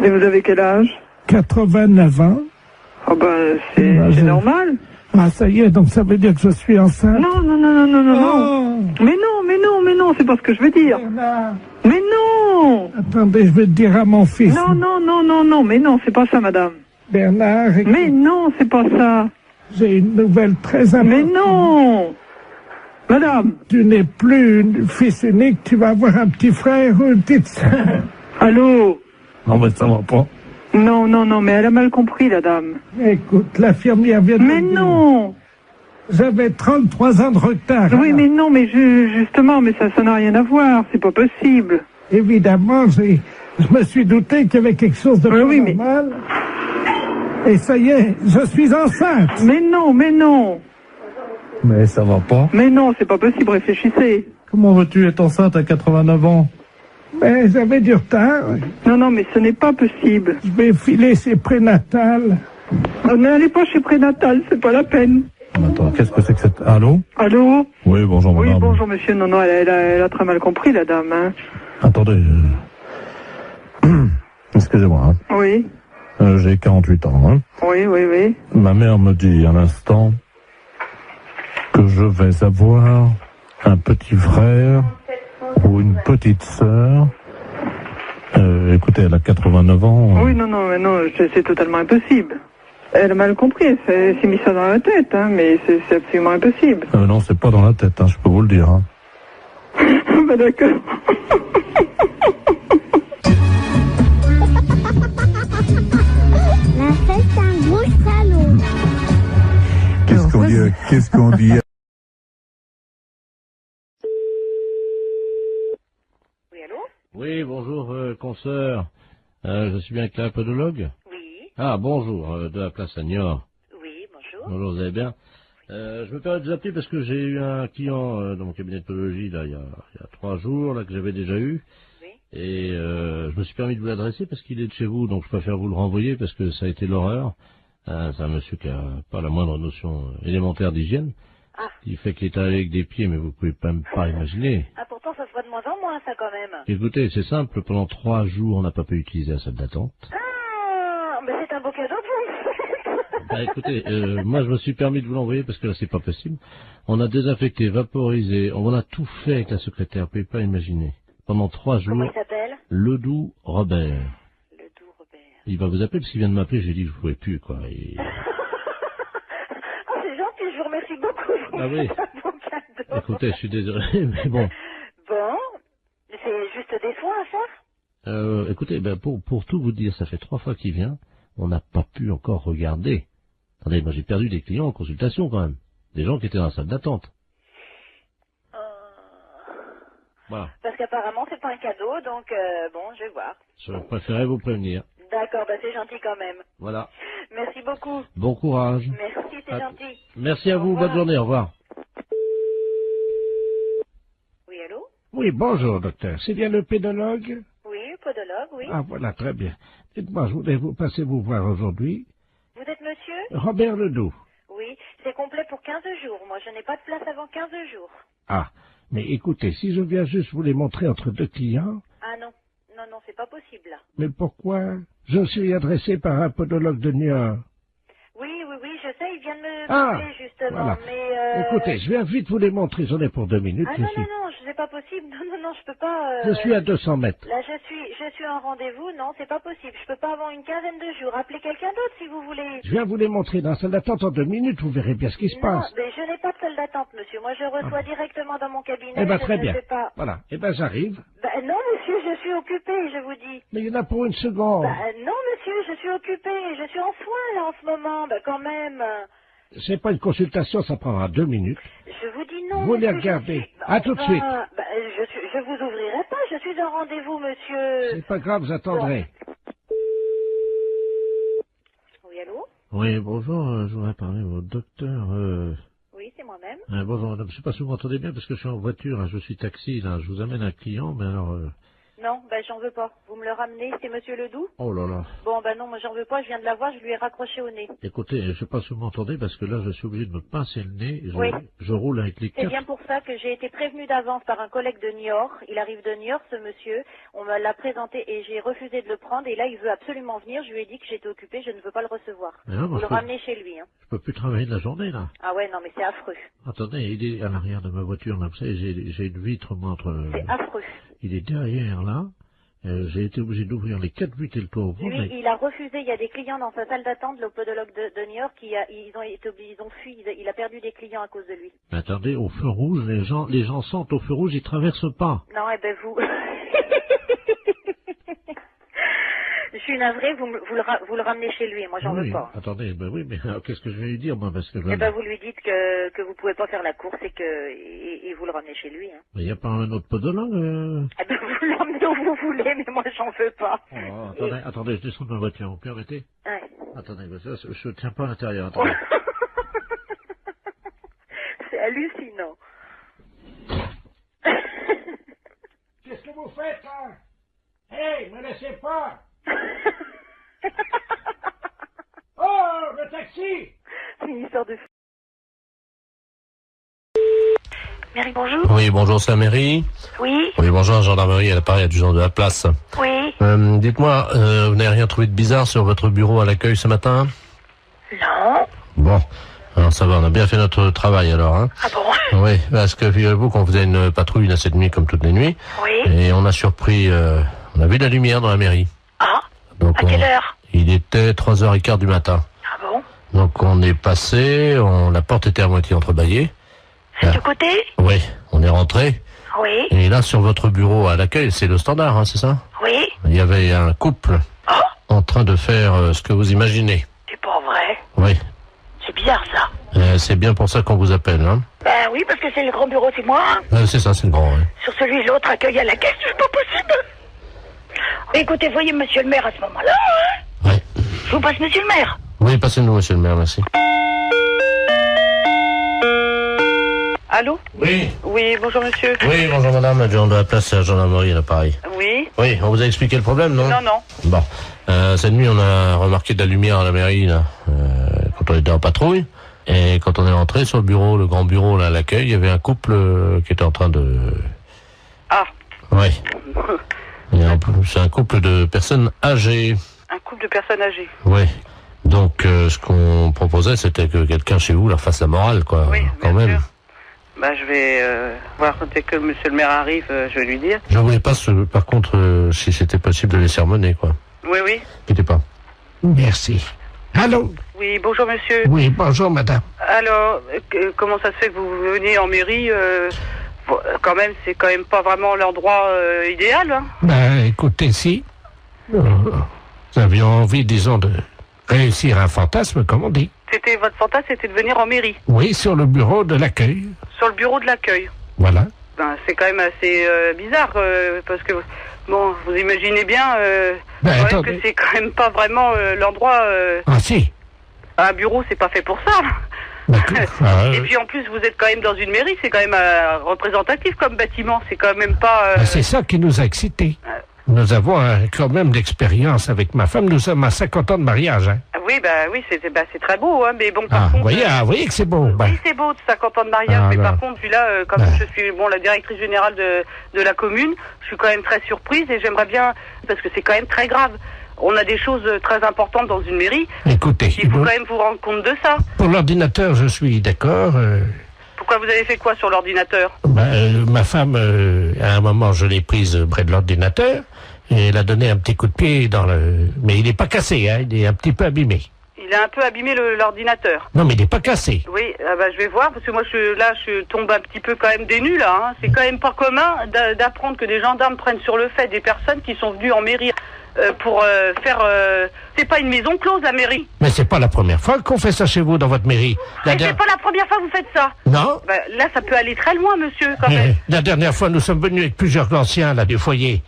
Et vous avez quel âge? 89 ans. Ah ben, c'est normal. Ah, ça y est, donc ça veut dire que je suis enceinte? Non. Mais non, c'est pas ce que je veux dire. Bernard. Mais non! Attendez, je vais le dire à mon fils. Non, mais non, c'est pas ça, madame. Bernard, écoute, Mais non, c'est pas ça. j'ai une nouvelle très importante. Mais non! Madame! Tu n'es plus fils unique, tu vas avoir un petit frère ou une petite sœur. Allô? Non, mais ça va pas. Non, mais elle a mal compris, la dame. Écoute, l'infirmière vient de Mais me dire. non! J'avais 33 ans de retard. Oui, mais non, mais justement, mais ça n'a rien à voir, c'est pas possible. Évidemment, je me suis douté qu'il y avait quelque chose de normal. Et ça y est, je suis enceinte. Mais non. Mais ça va pas. Mais non, c'est pas possible, réfléchissez. Comment veux-tu être enceinte à 89 ans? Mais j'avais du retard. Non, mais ce n'est pas possible. Je vais filer chez prénatal. N'allez pas chez prénatal, c'est pas la peine. Attends, qu'est-ce que c'est que cette... Allô? Allô? Oui, bonjour madame. Oui, bonjour monsieur. Non, elle a très mal compris, la dame. Hein. Attendez. Excusez-moi. Hein. Oui. J'ai 48 ans. Hein. Oui, oui, oui. Ma mère me dit à l'instant que je vais avoir un petit frère ou une petite sœur. Écoutez, elle a 89 ans. Oui, non, non, mais non, c'est totalement impossible. Elle a mal compris, elle s'est mis ça dans la tête, hein, mais c'est absolument impossible. Non, c'est pas dans la tête, hein, je peux vous le dire. Hein. Bah d'accord. La fête un gros salaud. Qu'est-ce qu'on dit Oui, allô? Oui, bonjour, consoeur. Je suis bien avec la podologue? Oui. Ah, bonjour, de la place à Niort. Oui, bonjour. Bonjour, vous allez bien? Je me permets de vous appeler parce que j'ai eu un client dans mon cabinet de podologie, là, il y a 3 jours, là, que j'avais déjà eu. Oui. Et je me suis permis de vous l'adresser parce qu'il est de chez vous, donc je préfère vous le renvoyer parce que ça a été l'horreur. C'est un monsieur qui a pas la moindre notion élémentaire d'hygiène. Ah. Il fait qu'il est allé avec des pieds, mais vous pouvez même pas imaginer. Ah, pourtant, ça se voit de moins en moins, ça, quand même. Écoutez, c'est simple, pendant 3 jours, on n'a pas pu utiliser la salle d'attente. Ah, mais c'est un beau cadeau pour vous. Bah écoutez, moi je me suis permis de vous l'envoyer parce que là c'est pas possible. On a désinfecté, vaporisé, on a tout fait avec la secrétaire, vous pouvez pas imaginer. Pendant 3 jours. Comment il s'appelle? Ledoux Robert. Ledoux Robert. Il va vous appeler parce qu'il vient de m'appeler, j'ai dit que je pouvais plus, quoi. Et... Oh, c'est gentil, je vous remercie beaucoup. Ah oui. C'est un beau cadeau. Écoutez, je suis désolé, mais bon. Bon, c'est juste des soins à faire? Écoutez, ben pour tout vous dire, ça fait 3 fois qu'il vient, on n'a pas pu encore regarder. Attendez, moi j'ai perdu des clients en consultation quand même. Des gens qui étaient dans la salle d'attente. Voilà. Parce qu'apparemment c'est pas un cadeau, donc bon, je vais voir. Je préférais vous prévenir. D'accord, bah c'est gentil quand même. Voilà. Merci beaucoup. Bon courage. Merci, c'est gentil. Merci à vous, bonne journée, au revoir. Oui, allô? Oui, bonjour, docteur. C'est bien le pédologue? Oui, podologue, oui. Ah, voilà, très bien. Dites-moi, je voulais vous passer vous voir aujourd'hui. Vous êtes monsieur? Robert Ledoux. Oui, c'est complet pour 15 jours. Moi, je n'ai pas de place avant 15 jours. Ah, mais écoutez, si je viens juste vous les montrer entre 2 clients... Ah non, non, non, c'est pas possible là. Mais pourquoi? Je suis adressé par un podologue de Niort. Oui, oui, oui, je sais, il vient de me Ah, appeler justement, voilà. mais... Écoutez, je viens vite vous les montrer, j'en ai pour 2 minutes. Ah non, non, non, c'est pas possible. Non, non, non, je peux pas... Je suis à 200 mètres. Là, je suis en rendez-vous. Non, c'est pas possible. Je peux pas avant une quinzaine de jours. Appelez quelqu'un d'autre si vous voulez. Je viens vous les montrer dans la salle d'attente en 2 minutes, vous verrez bien ce qui se Non, passe. mais je n'ai pas de salle d'attente, monsieur. Moi, je reçois directement dans mon cabinet. Eh ben je très ne bien. sais pas. Voilà, eh ben j'arrive. Ben non, monsieur, je suis occupée, je vous dis. Mais il y en a pour 1 seconde. Ben non, monsieur, je suis occupée. Je suis en soins, là, en ce moment. Ben quand même. C'est pas une consultation, ça prendra 2 minutes. Je vous dis non, Vous les monsieur, regardez. À tout de suite. Ben, je vous ouvrirai pas. Je suis en rendez-vous, monsieur. C'est pas grave, vous attendrez. Oui, allô? Oui, bonjour, je voudrais parler au docteur... Oui, c'est moi-même. bonjour madame, je sais pas si vous m'entendez bien parce que je suis en voiture, hein, je suis taxi, là, je vous amène un client, mais alors... Non, ben j'en veux pas. Vous me le ramenez, c'est monsieur Ledoux? Oh là là. Bon, ben non, moi j'en veux pas, je viens de la voir, je lui ai raccroché au nez. Écoutez, je sais pas si vous m'entendez parce que là, je suis obligé de me pincer le nez, Oui. je roule avec les C'est 4... bien pour ça que j'ai été prévenue d'avance par un collègue de Niort. Il arrive de Niort, ce monsieur. On me l'a présenté et j'ai refusé de le prendre. Et là, il veut absolument venir. Je lui ai dit que j'étais occupée, je ne veux pas le recevoir. Mais non, moi, Vous le je peux- ramenez chez lui. Hein. Je peux plus travailler de la journée, là. Ah ouais, non, mais c'est affreux. Attendez, il est à l'arrière de ma voiture, là, vous savez, j'ai une vitre, moi, entre... C'est affreux. Il est derrière, là. J'ai été obligé d'ouvrir les 4 vitres et le toit ouvert, Lui, mais... il a refusé. Il y a des clients dans sa salle d'attente, le podologue de Niort, ils ont fui. Il a perdu des clients à cause de lui. Mais attendez, au feu rouge, les gens sentent au feu rouge, ils traversent pas. Non, eh ben vous... Je suis navrée, vous le ramenez chez lui, moi j'en Oui, veux pas. attendez, ben oui, mais qu'est-ce que je vais lui dire, moi, parce que... Eh ben vous lui dites que vous pouvez pas faire la course et vous le ramenez chez lui. Hein. Mais il n'y a pas un autre podologue Eh ben vous l'emmenez où vous voulez, mais moi j'en veux pas. Oh, attendez, je descends de ma voiture, vous permettez? Ouais. Attendez, parce que je tiens pas à l'intérieur, attendez. C'est hallucinant. Qu'est-ce que vous faites, là? Hey, me laissez pas! Oh, le taxi! C'est une histoire de... Mairie, bonjour. Oui, bonjour, c'est la mairie. Oui. Oui, bonjour, gendarmerie, à l'appareil adjudant de la place. Oui. Dites-moi, vous n'avez rien trouvé de bizarre sur votre bureau à l'accueil ce matin? Non. Bon, alors ça va, on a bien fait notre travail alors, hein. Ah bon? Oui, parce que figurez-vous qu'on faisait une patrouille là, cette nuit comme toutes les nuits. Oui. Et on a surpris, on a vu de la lumière dans la mairie. Ah. Donc à quelle heure? Il était 3h15 du matin. Ah bon? Donc on est passé, la porte était à moitié entrebâillée. C'est du côté? Oui, on est rentré. Oui. Et là, sur votre bureau à l'accueil, c'est le standard, hein, c'est ça? Oui. Il y avait un couple en train de faire ce que vous imaginez. C'est pas vrai. Oui. C'est bizarre ça. C'est bien pour ça qu'on vous appelle, hein? Ben oui, parce que c'est le grand bureau, c'est moi. C'est ça, c'est le grand, oui. Sur celui de l'autre, accueil à la caisse, c'est pas possible. Écoutez, voyez monsieur le maire à ce moment-là. Hein? Oui. Je vous passe monsieur le maire. Oui, passez-nous, monsieur le maire, merci. Allô? Oui. Oui, bonjour monsieur. Oui, bonjour madame, adjoint de la place à la gendarmerie à l'appareil. Oui. Oui, on vous a expliqué le problème, non? Non, non. Bon. Cette nuit, on a remarqué de la lumière à la mairie, là, quand on était en patrouille. Et quand on est rentré sur le bureau, le grand bureau, là, à l'accueil, il y avait un couple qui était en train de... Ah. Oui. C'est un couple de personnes âgées. Un couple de personnes âgées. Oui. Donc, ce qu'on proposait, c'était que quelqu'un chez vous leur fasse la morale, quoi. Oui, quand bien même. sûr. Bah, je vais voir dès que monsieur le maire arrive, je vais lui dire. Je voulais pas, par contre, si c'était possible de les sermonner, quoi. Oui, oui. N'inquiétez pas. Merci. Allô? Oui, bonjour monsieur. Oui, bonjour madame. Alors, comment ça se fait que vous venez en mairie quand même, c'est quand même pas vraiment l'endroit idéal, hein? Ben, écoutez, si nous avions envie, disons, de réussir un fantasme, comme on dit. C'était votre fantasme, c'était de venir en mairie? Oui, sur le bureau de l'accueil. Sur le bureau de l'accueil? Voilà. Ben, c'est quand même assez bizarre, parce que, bon, vous imaginez bien quand même que c'est quand même pas vraiment l'endroit... Ah si. Un bureau, c'est pas fait pour ça. Et puis en plus, vous êtes quand même dans une mairie, c'est quand même représentatif comme bâtiment, c'est quand même pas... C'est ça qui nous a excités. Nous avons quand même d'expérience avec ma femme, nous sommes à 50 ans de mariage. Hein. Oui, oui, c'est très beau, hein, mais bon, par contre... Vous voyez que c'est beau. Oui, c'est beau, 50 ans de mariage, mais par contre, puis là, comme je suis la directrice générale de la commune, je suis quand même très surprise et j'aimerais bien, parce que c'est quand même très grave. On a des choses très importantes dans une mairie. Écoutez, il faut quand même vous rendre compte de ça. Pour l'ordinateur, je suis d'accord. Pourquoi vous avez fait quoi sur l'ordinateur? Ma femme, à un moment, je l'ai prise près de l'ordinateur et elle a donné un petit coup de pied dans le... Mais il n'est pas cassé, hein, il est un petit peu abîmé. Il a un peu abîmé l'ordinateur. Non, mais il n'est pas cassé. Oui, je vais voir, parce que moi, je tombe un petit peu quand même des nues, là. Hein. C'est quand même pas commun d'apprendre que des gendarmes prennent sur le fait des personnes qui sont venues en mairie pour faire... C'est pas une maison close, la mairie. Mais c'est pas la première fois qu'on fait ça chez vous, dans votre mairie. Mais c'est pas la première fois que vous faites ça. Non. Là, ça peut aller très loin, monsieur, quand même. La dernière fois, nous sommes venus avec plusieurs anciens, là, du foyer.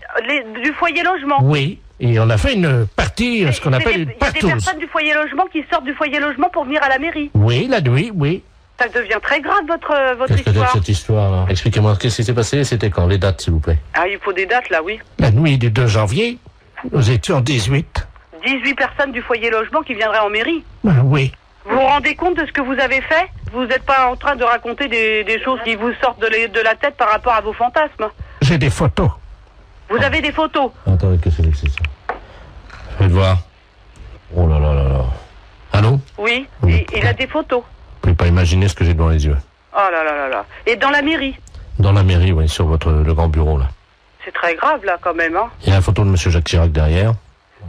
Du foyer logement. Oui. Et on a fait une partie, ce qu'on appelle une partouze. Il y a des personnes du foyer logement qui sortent du foyer logement pour venir à la mairie. Oui, la nuit, oui. Ça devient très grave, votre Qu'est-ce que histoire. c'est cette histoire, là? Expliquez-moi, qu'est-ce qui s'est passé? C'était quand? Les dates, s'il vous plaît. Ah, il faut des dates, là, oui. La nuit du 2 janvier, nous étions 18. 18 personnes du foyer logement qui viendraient en mairie? Oui. Vous vous rendez compte de ce que vous avez fait? Vous n'êtes pas en train de raconter des choses qui vous sortent de la tête par rapport à vos fantasmes? J'ai des photos. Vous avez des photos? Attendez, qu'est-ce que c'est ça? Faites voir. Oh là là là là. Allô? Oui, il a des photos. Vous pouvez pas imaginer ce que j'ai devant les yeux. Oh là là là là. Et dans la mairie? Dans la mairie, oui, sur le grand bureau, là. C'est très grave, là, quand même, hein. Il y a la photo de monsieur Jacques Chirac derrière.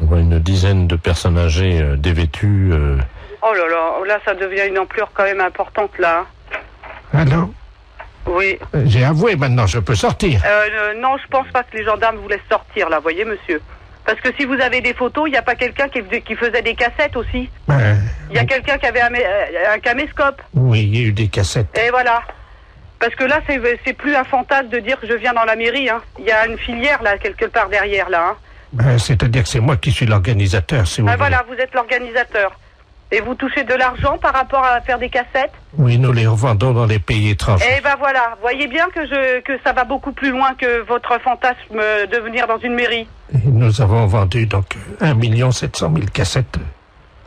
On voit une dizaine de personnes âgées dévêtues. Oh là là, là, ça devient une ampleur quand même importante, là. Allô? Oui. J'ai avoué, maintenant, je peux sortir. Non, je pense pas que les gendarmes vous laissent sortir, là, voyez, monsieur. Parce que si vous avez des photos, il n'y a pas quelqu'un qui faisait des cassettes aussi? Il y a quelqu'un qui avait un caméscope. Oui, il y a eu des cassettes. Et voilà. Parce que là, c'est plus un fantasme de dire que je viens dans la mairie, hein. Il y a une filière, là, quelque part derrière, là, hein. C'est-à-dire que c'est moi qui suis l'organisateur, si vous voulez. Voilà, vous êtes l'organisateur. Et vous touchez de l'argent par rapport à faire des cassettes? Oui, nous les revendons dans les pays étrangers. Eh ben voilà, voyez bien que ça va beaucoup plus loin que votre fantasme de venir dans une mairie. Et nous avons vendu donc 1 700 000 cassettes.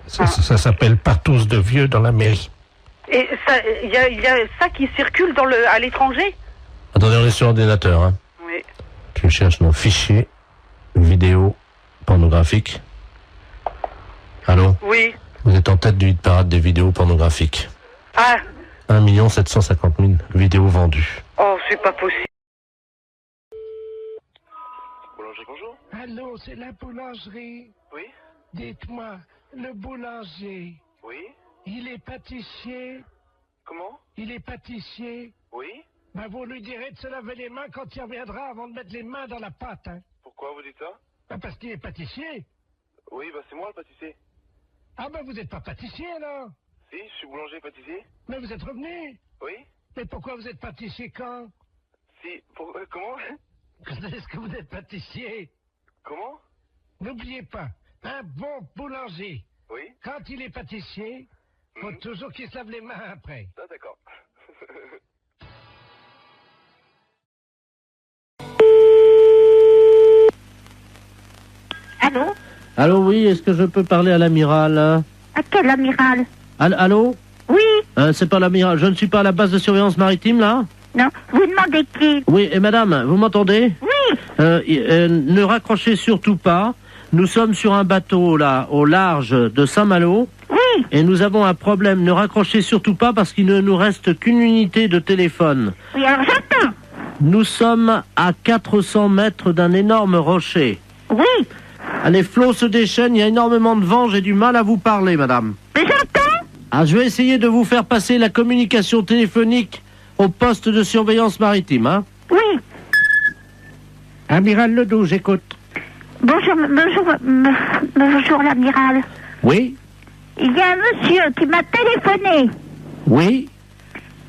Ça s'appelle Partouze de vieux dans la mairie. Et il y a ça qui circule à l'étranger? Attendez, on est sur l'ordinateur, hein. Oui. Je cherche nos fichiers vidéo pornographiques. Allô? Oui. Vous êtes en tête du hit parade des vidéos pornographiques. Ah. 1 750 000 vidéos vendues. Oh, c'est pas possible. Boulangerie, bonjour. Allô, c'est la boulangerie. Oui. Dites-moi, le boulanger, Oui. il est pâtissier? Comment? Il est pâtissier? Oui. Ben, vous lui direz de se laver les mains quand il reviendra avant de mettre les mains dans la pâte, hein. Pourquoi vous dites ça? Ben, parce qu'il est pâtissier. Oui, bah c'est moi le pâtissier. Ah ben, vous n'êtes pas pâtissier, alors? Si, je suis boulanger et pâtissier. Mais vous êtes revenu? Oui. Mais pourquoi vous êtes pâtissier quand? Si, comment? Est-ce que vous êtes pâtissier? Comment? N'oubliez pas, un bon boulanger, Oui. quand il est pâtissier, faut toujours qu'il se lave les mains après. Ah, d'accord. Allô? Allô, oui, est-ce que je peux parler à l'amiral? À quel amiral? Allô? Oui. C'est pas l'amiral, je ne suis pas à la base de surveillance maritime, là? Non, vous demandez qui? Oui, et madame, vous m'entendez? Oui. Ne raccrochez surtout pas. Nous sommes sur un bateau, là, au large de Saint-Malo. Oui. Et nous avons un problème. Ne raccrochez surtout pas parce qu'il ne nous reste qu'une unité de téléphone. Oui, alors j'entends. Nous sommes à 400 mètres d'un énorme rocher. Oui. Les flots se déchaînent, il y a énormément de vent, j'ai du mal à vous parler, madame. Mais j'entends. Ah, je vais essayer de vous faire passer la communication téléphonique au poste de surveillance maritime, hein? Oui. Amiral Ledoux, j'écoute. Bonjour l'amiral. Oui. Il y a un monsieur qui m'a téléphoné. Oui.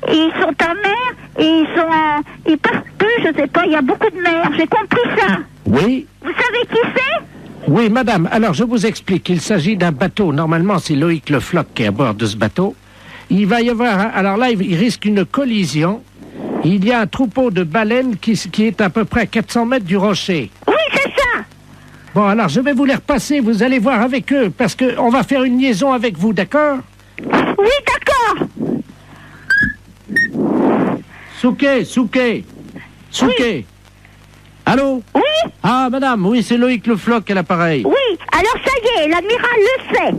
Et ils sont en mer et ils peuvent plus, je sais pas, il y a beaucoup de mer, j'ai compris ça. Oui. Vous savez qui c'est? Oui, madame, alors je vous explique. Il s'agit d'un bateau. Normalement, c'est Loïc Le Floch qui est à bord de ce bateau. Il va y avoir, alors là, il risque une collision. Il y a un troupeau de baleines qui est à peu près à 400 mètres du rocher. Oui, c'est ça. Bon, alors je vais vous les repasser, vous allez voir avec eux, parce qu'on va faire une liaison avec vous, d'accord? Oui, d'accord. Souquet. Oui. Allô? Oui. Ah, madame, oui, c'est Loïc Le Floch à l'appareil. Oui, alors ça y est, l'amiral le sait.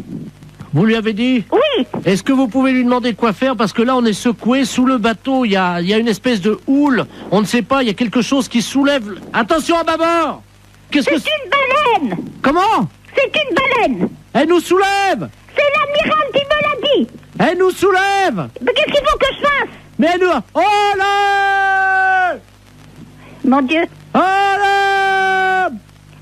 Vous lui avez dit? Oui. Est-ce que vous pouvez lui demander quoi faire? Parce que là, on est secoué sous le bateau. Il y a une espèce de houle. On ne sait pas, il y a quelque chose qui soulève. Attention à bâbord! C'est une baleine. Comment? C'est une baleine. Elle nous soulève! C'est l'amiral qui me l'a dit. Elle nous soulève! Mais qu'est-ce qu'il faut que je fasse? Mais elle nous... Oh là! Mon Dieu. Oh là!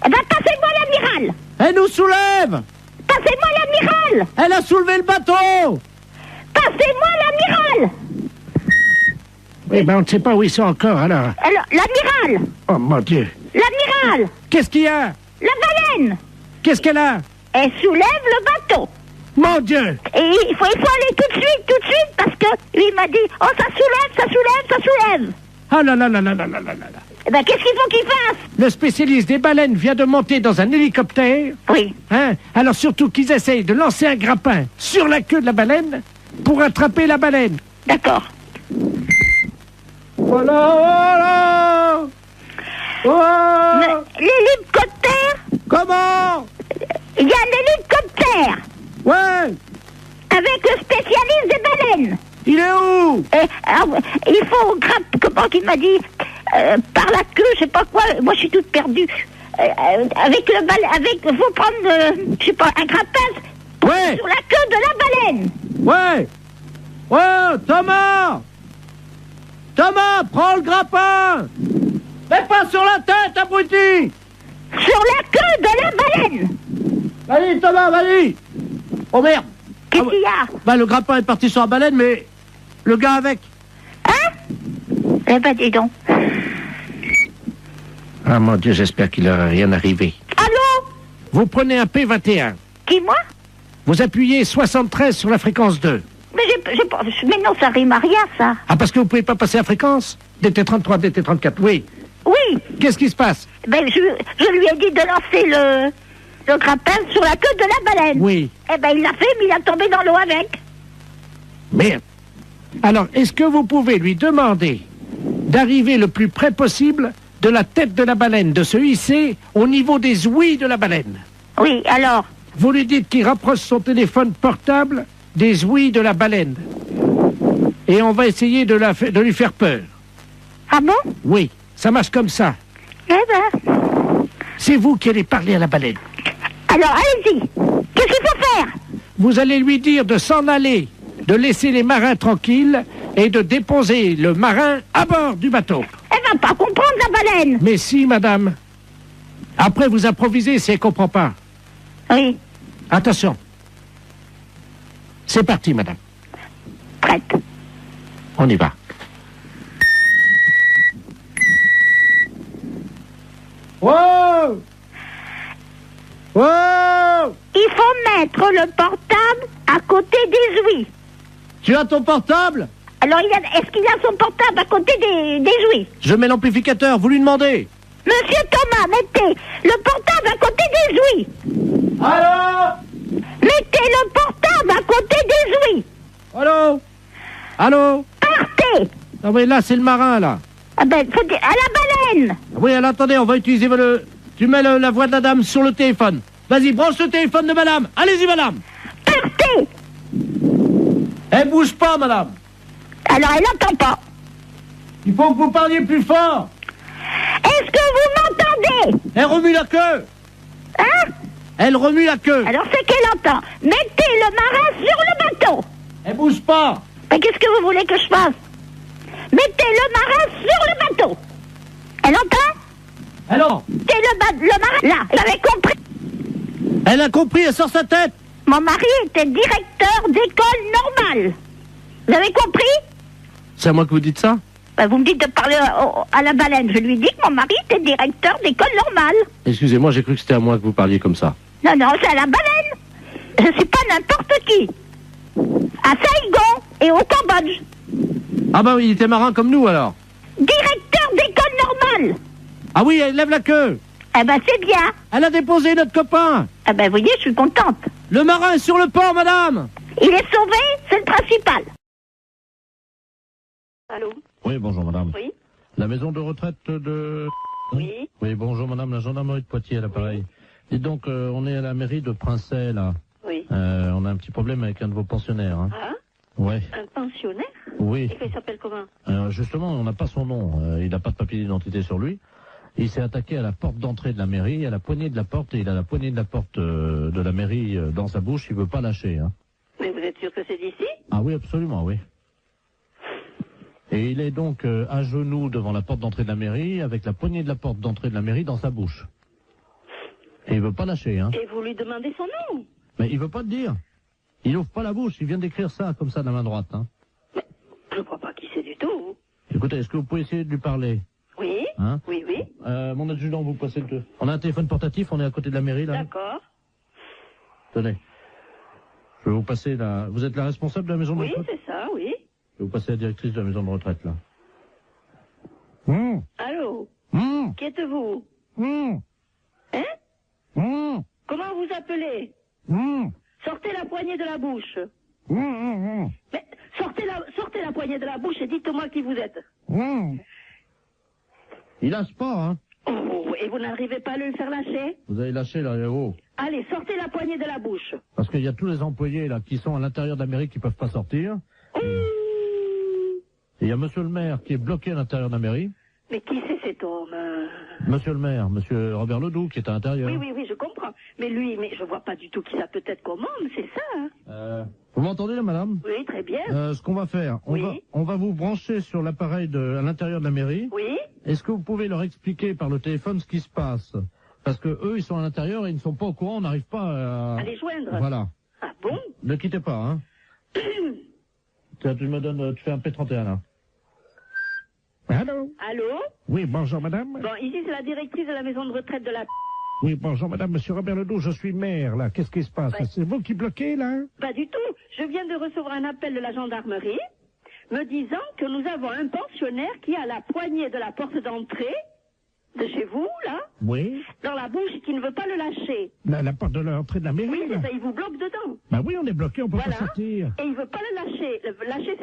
Eh ben, passez-moi l'amiral. Elle nous soulève! Passez-moi l'amiral. Elle a soulevé le bateau! Passez-moi l'amiral. Oui, ben on ne sait pas où ils sont encore, alors. Alors, l'amiral. Oh, mon Dieu. L'amiral. Qu'est-ce qu'il y a? La baleine. Qu'est-ce qu'elle a? Elle soulève le bateau. Mon Dieu. Et il faut aller tout de suite, parce que lui il m'a dit, oh, ça soulève. Ah là là là là là là là là. Eh ben, qu'est-ce qu'il faut qu'il fasse? Le spécialiste des baleines vient de monter dans un hélicoptère. Oui. Hein? Alors surtout qu'ils essayent de lancer un grappin sur la queue de la baleine pour attraper la baleine. D'accord. Voilà. L'hélicoptère? Comment? Il y a un hélicoptère. Ouais. Avec le spécialiste des baleines. Il est où? Il faut comment qu'il m'a dit, par la queue, je sais pas quoi, moi je suis toute perdue. Faut prendre, je sais pas, un grappin sur la queue de la baleine. Ouais. Ouais, Thomas, prends le grappin. Mais pas sur la tête, abruti. Sur la queue de la baleine. Vas-y, Thomas, vas-y. Oh merde. Qu'est-ce qu'il y a? Bah, le grappin est parti sur la baleine, mais le gars avec. Hein? Eh ben, dis donc. Ah, mon Dieu, j'espère qu'il n'aura rien arrivé. Allô? Vous prenez un P21. Qui, moi? Vous appuyez 73 sur la fréquence 2. Mais mais non, ça rime à rien, ça. Ah, parce que vous pouvez pas passer la fréquence? DT33, DT34, oui. Oui. Qu'est-ce qui se passe? Ben, je lui ai dit de lancer le grappin sur la queue de la baleine. Oui. Eh ben, il l'a fait, mais il a tombé dans l'eau avec. Merde. Alors, est-ce que vous pouvez lui demander d'arriver le plus près possible de la tête de la baleine, de se hisser au niveau des ouïes de la baleine? Oui, alors? Vous lui dites qu'il rapproche son téléphone portable des ouïes de la baleine. Et on va essayer de lui faire peur. Ah bon? Oui, ça marche comme ça. Eh ben... C'est vous qui allez parler à la baleine. Alors, allez-y. Qu'est-ce qu'il faut faire? Vous allez lui dire de s'en aller, de laisser les marins tranquilles et de déposer le marin à bord du bateau. Elle va pas comprendre, la baleine. Mais si, madame. Après, vous improvisez si elle comprend pas. Oui. Attention. C'est parti, madame. Prête. On y va. Wow! Wow! Il faut mettre le portable à côté des ouïes. Tu as ton portable? Alors, est-ce qu'il a son portable à côté des ouïes? Je mets l'amplificateur, vous lui demandez. Monsieur Thomas, mettez le portable à côté des ouïes. Allô? Mettez le portable à côté des ouïes. Allô? Allô? Partez. Ah oui, là, c'est le marin, là. Ah ben, faut dire, à la baleine. Oui, alors attendez, on va utiliser Tu mets la voix de la dame sur le téléphone. Vas-y, branche le téléphone de madame. Allez-y, madame. Partez. Elle bouge pas, madame. Alors, elle n'entend pas. Il faut que vous parliez plus fort. Est-ce que vous m'entendez? Elle remue la queue. Hein? Elle remue la queue. Alors, c'est qu'elle entend. Mettez le marin sur le bateau. Elle bouge pas. Mais qu'est-ce que vous voulez que je fasse? Mettez le marin sur le bateau. Elle entend? Alors? Mettez le marin là. Vous avez compris? Elle a compris, elle sort sa tête. Mon mari était directeur d'école normale. Vous avez compris? C'est à moi que vous dites ça? Ben, vous me dites de parler à la baleine. Je lui dis que mon mari était directeur d'école normale. Excusez-moi, j'ai cru que c'était à moi que vous parliez comme ça. Non, non, c'est à la baleine. Je suis pas n'importe qui. À Saigon et au Cambodge. Ah bah oui, il était marin comme nous alors. Directeur d'école normale. Ah oui, elle lève la queue. Eh ben, c'est bien. Elle a déposé notre copain. Eh ben, vous voyez, je suis contente. Le marin est sur le port, madame. Il est sauvé, c'est le principal. Allô? Oui, bonjour madame. Oui? La maison de retraite de... Oui? Oui, bonjour madame, la gendarmerie de Poitiers à l'appareil. Dites donc, on est à la mairie de Princey, là. Oui. On a un petit problème avec un de vos pensionnaires. Hein. Ah? Ouais. Un pensionnaire? Oui. Et il s'appelle comment? Justement, on n'a pas son nom. Il n'a pas de papier d'identité sur lui. Il s'est attaqué à la porte d'entrée de la mairie, à la poignée de la porte, et il a la poignée de la porte de la mairie dans sa bouche. Il veut pas lâcher. Hein. Mais vous êtes sûr que c'est d'ici? Ah oui, absolument, oui. Et il est donc à genoux devant la porte d'entrée de la mairie, avec la poignée de la porte d'entrée de la mairie dans sa bouche. Et il veut pas lâcher. Hein. Et vous lui demandez son nom? Mais il veut pas te dire. Il ouvre pas la bouche. Il vient d'écrire ça, comme ça, de la main droite. Hein. Mais je ne crois pas qui c'est du tout. Écoutez, est-ce que vous pouvez essayer de lui parler? Oui, hein? Oui, oui. Mon adjudant, vous passez le... On a un téléphone portatif, on est à côté de la mairie, là. D'accord. Tenez. Je vais vous passer la... Vous êtes la responsable de la maison de retraite? Oui, c'est ça, oui. Je vais vous passer la directrice de la maison de retraite, là. Allô? Qui êtes-vous? Hein? Comment vous appelez? Sortez la poignée de la bouche. Mais sortez la poignée de la bouche et dites-moi qui vous êtes. Il lâche pas, hein? Oh, et vous n'arrivez pas à le faire lâcher? Vous avez lâché, là, haut. Allez, sortez la poignée de la bouche. Parce qu'il y a tous les employés, là, qui sont à l'intérieur de la mairie qui peuvent pas sortir. Et il y a monsieur le maire qui est bloqué à l'intérieur de la mairie. Mais qui c'est cet homme? Monsieur le maire, monsieur Robert Ledoux, qui est à l'intérieur. Oui, je comprends. Mais lui, je vois pas du tout qui ça peut être comme homme, c'est ça, hein? Vous m'entendez, là, madame? Oui, très bien. Ce qu'on va faire, on va vous brancher sur l'appareil à l'intérieur de la mairie. Oui. Est-ce que vous pouvez leur expliquer par le téléphone ce qui se passe? Parce que eux, ils sont à l'intérieur et ils ne sont pas au courant, on n'arrive pas à les joindre. Voilà. Ah bon? Ne quittez pas, hein. Tiens, tu fais un P31, là. Allô? Allô? Oui, bonjour madame. Bon, ici c'est la directrice de la maison de retraite de la... Oui, bonjour madame, monsieur Robert Ledoux, je suis maire, là. Qu'est-ce qui se passe? Ouais. C'est vous qui bloquez, là? Pas du tout. Je viens de recevoir un appel de la gendarmerie me disant que nous avons un pensionnaire qui a la poignée de la porte d'entrée de chez vous, là, Oui. dans la bouche, qui ne veut pas le lâcher. La porte de l'entrée de la mairie, Oui, là. c'est ça, il vous bloque dedans. Bah oui, on est bloqué, on peut Voilà. pas sortir. Et il veut pas le lâcher, lâcher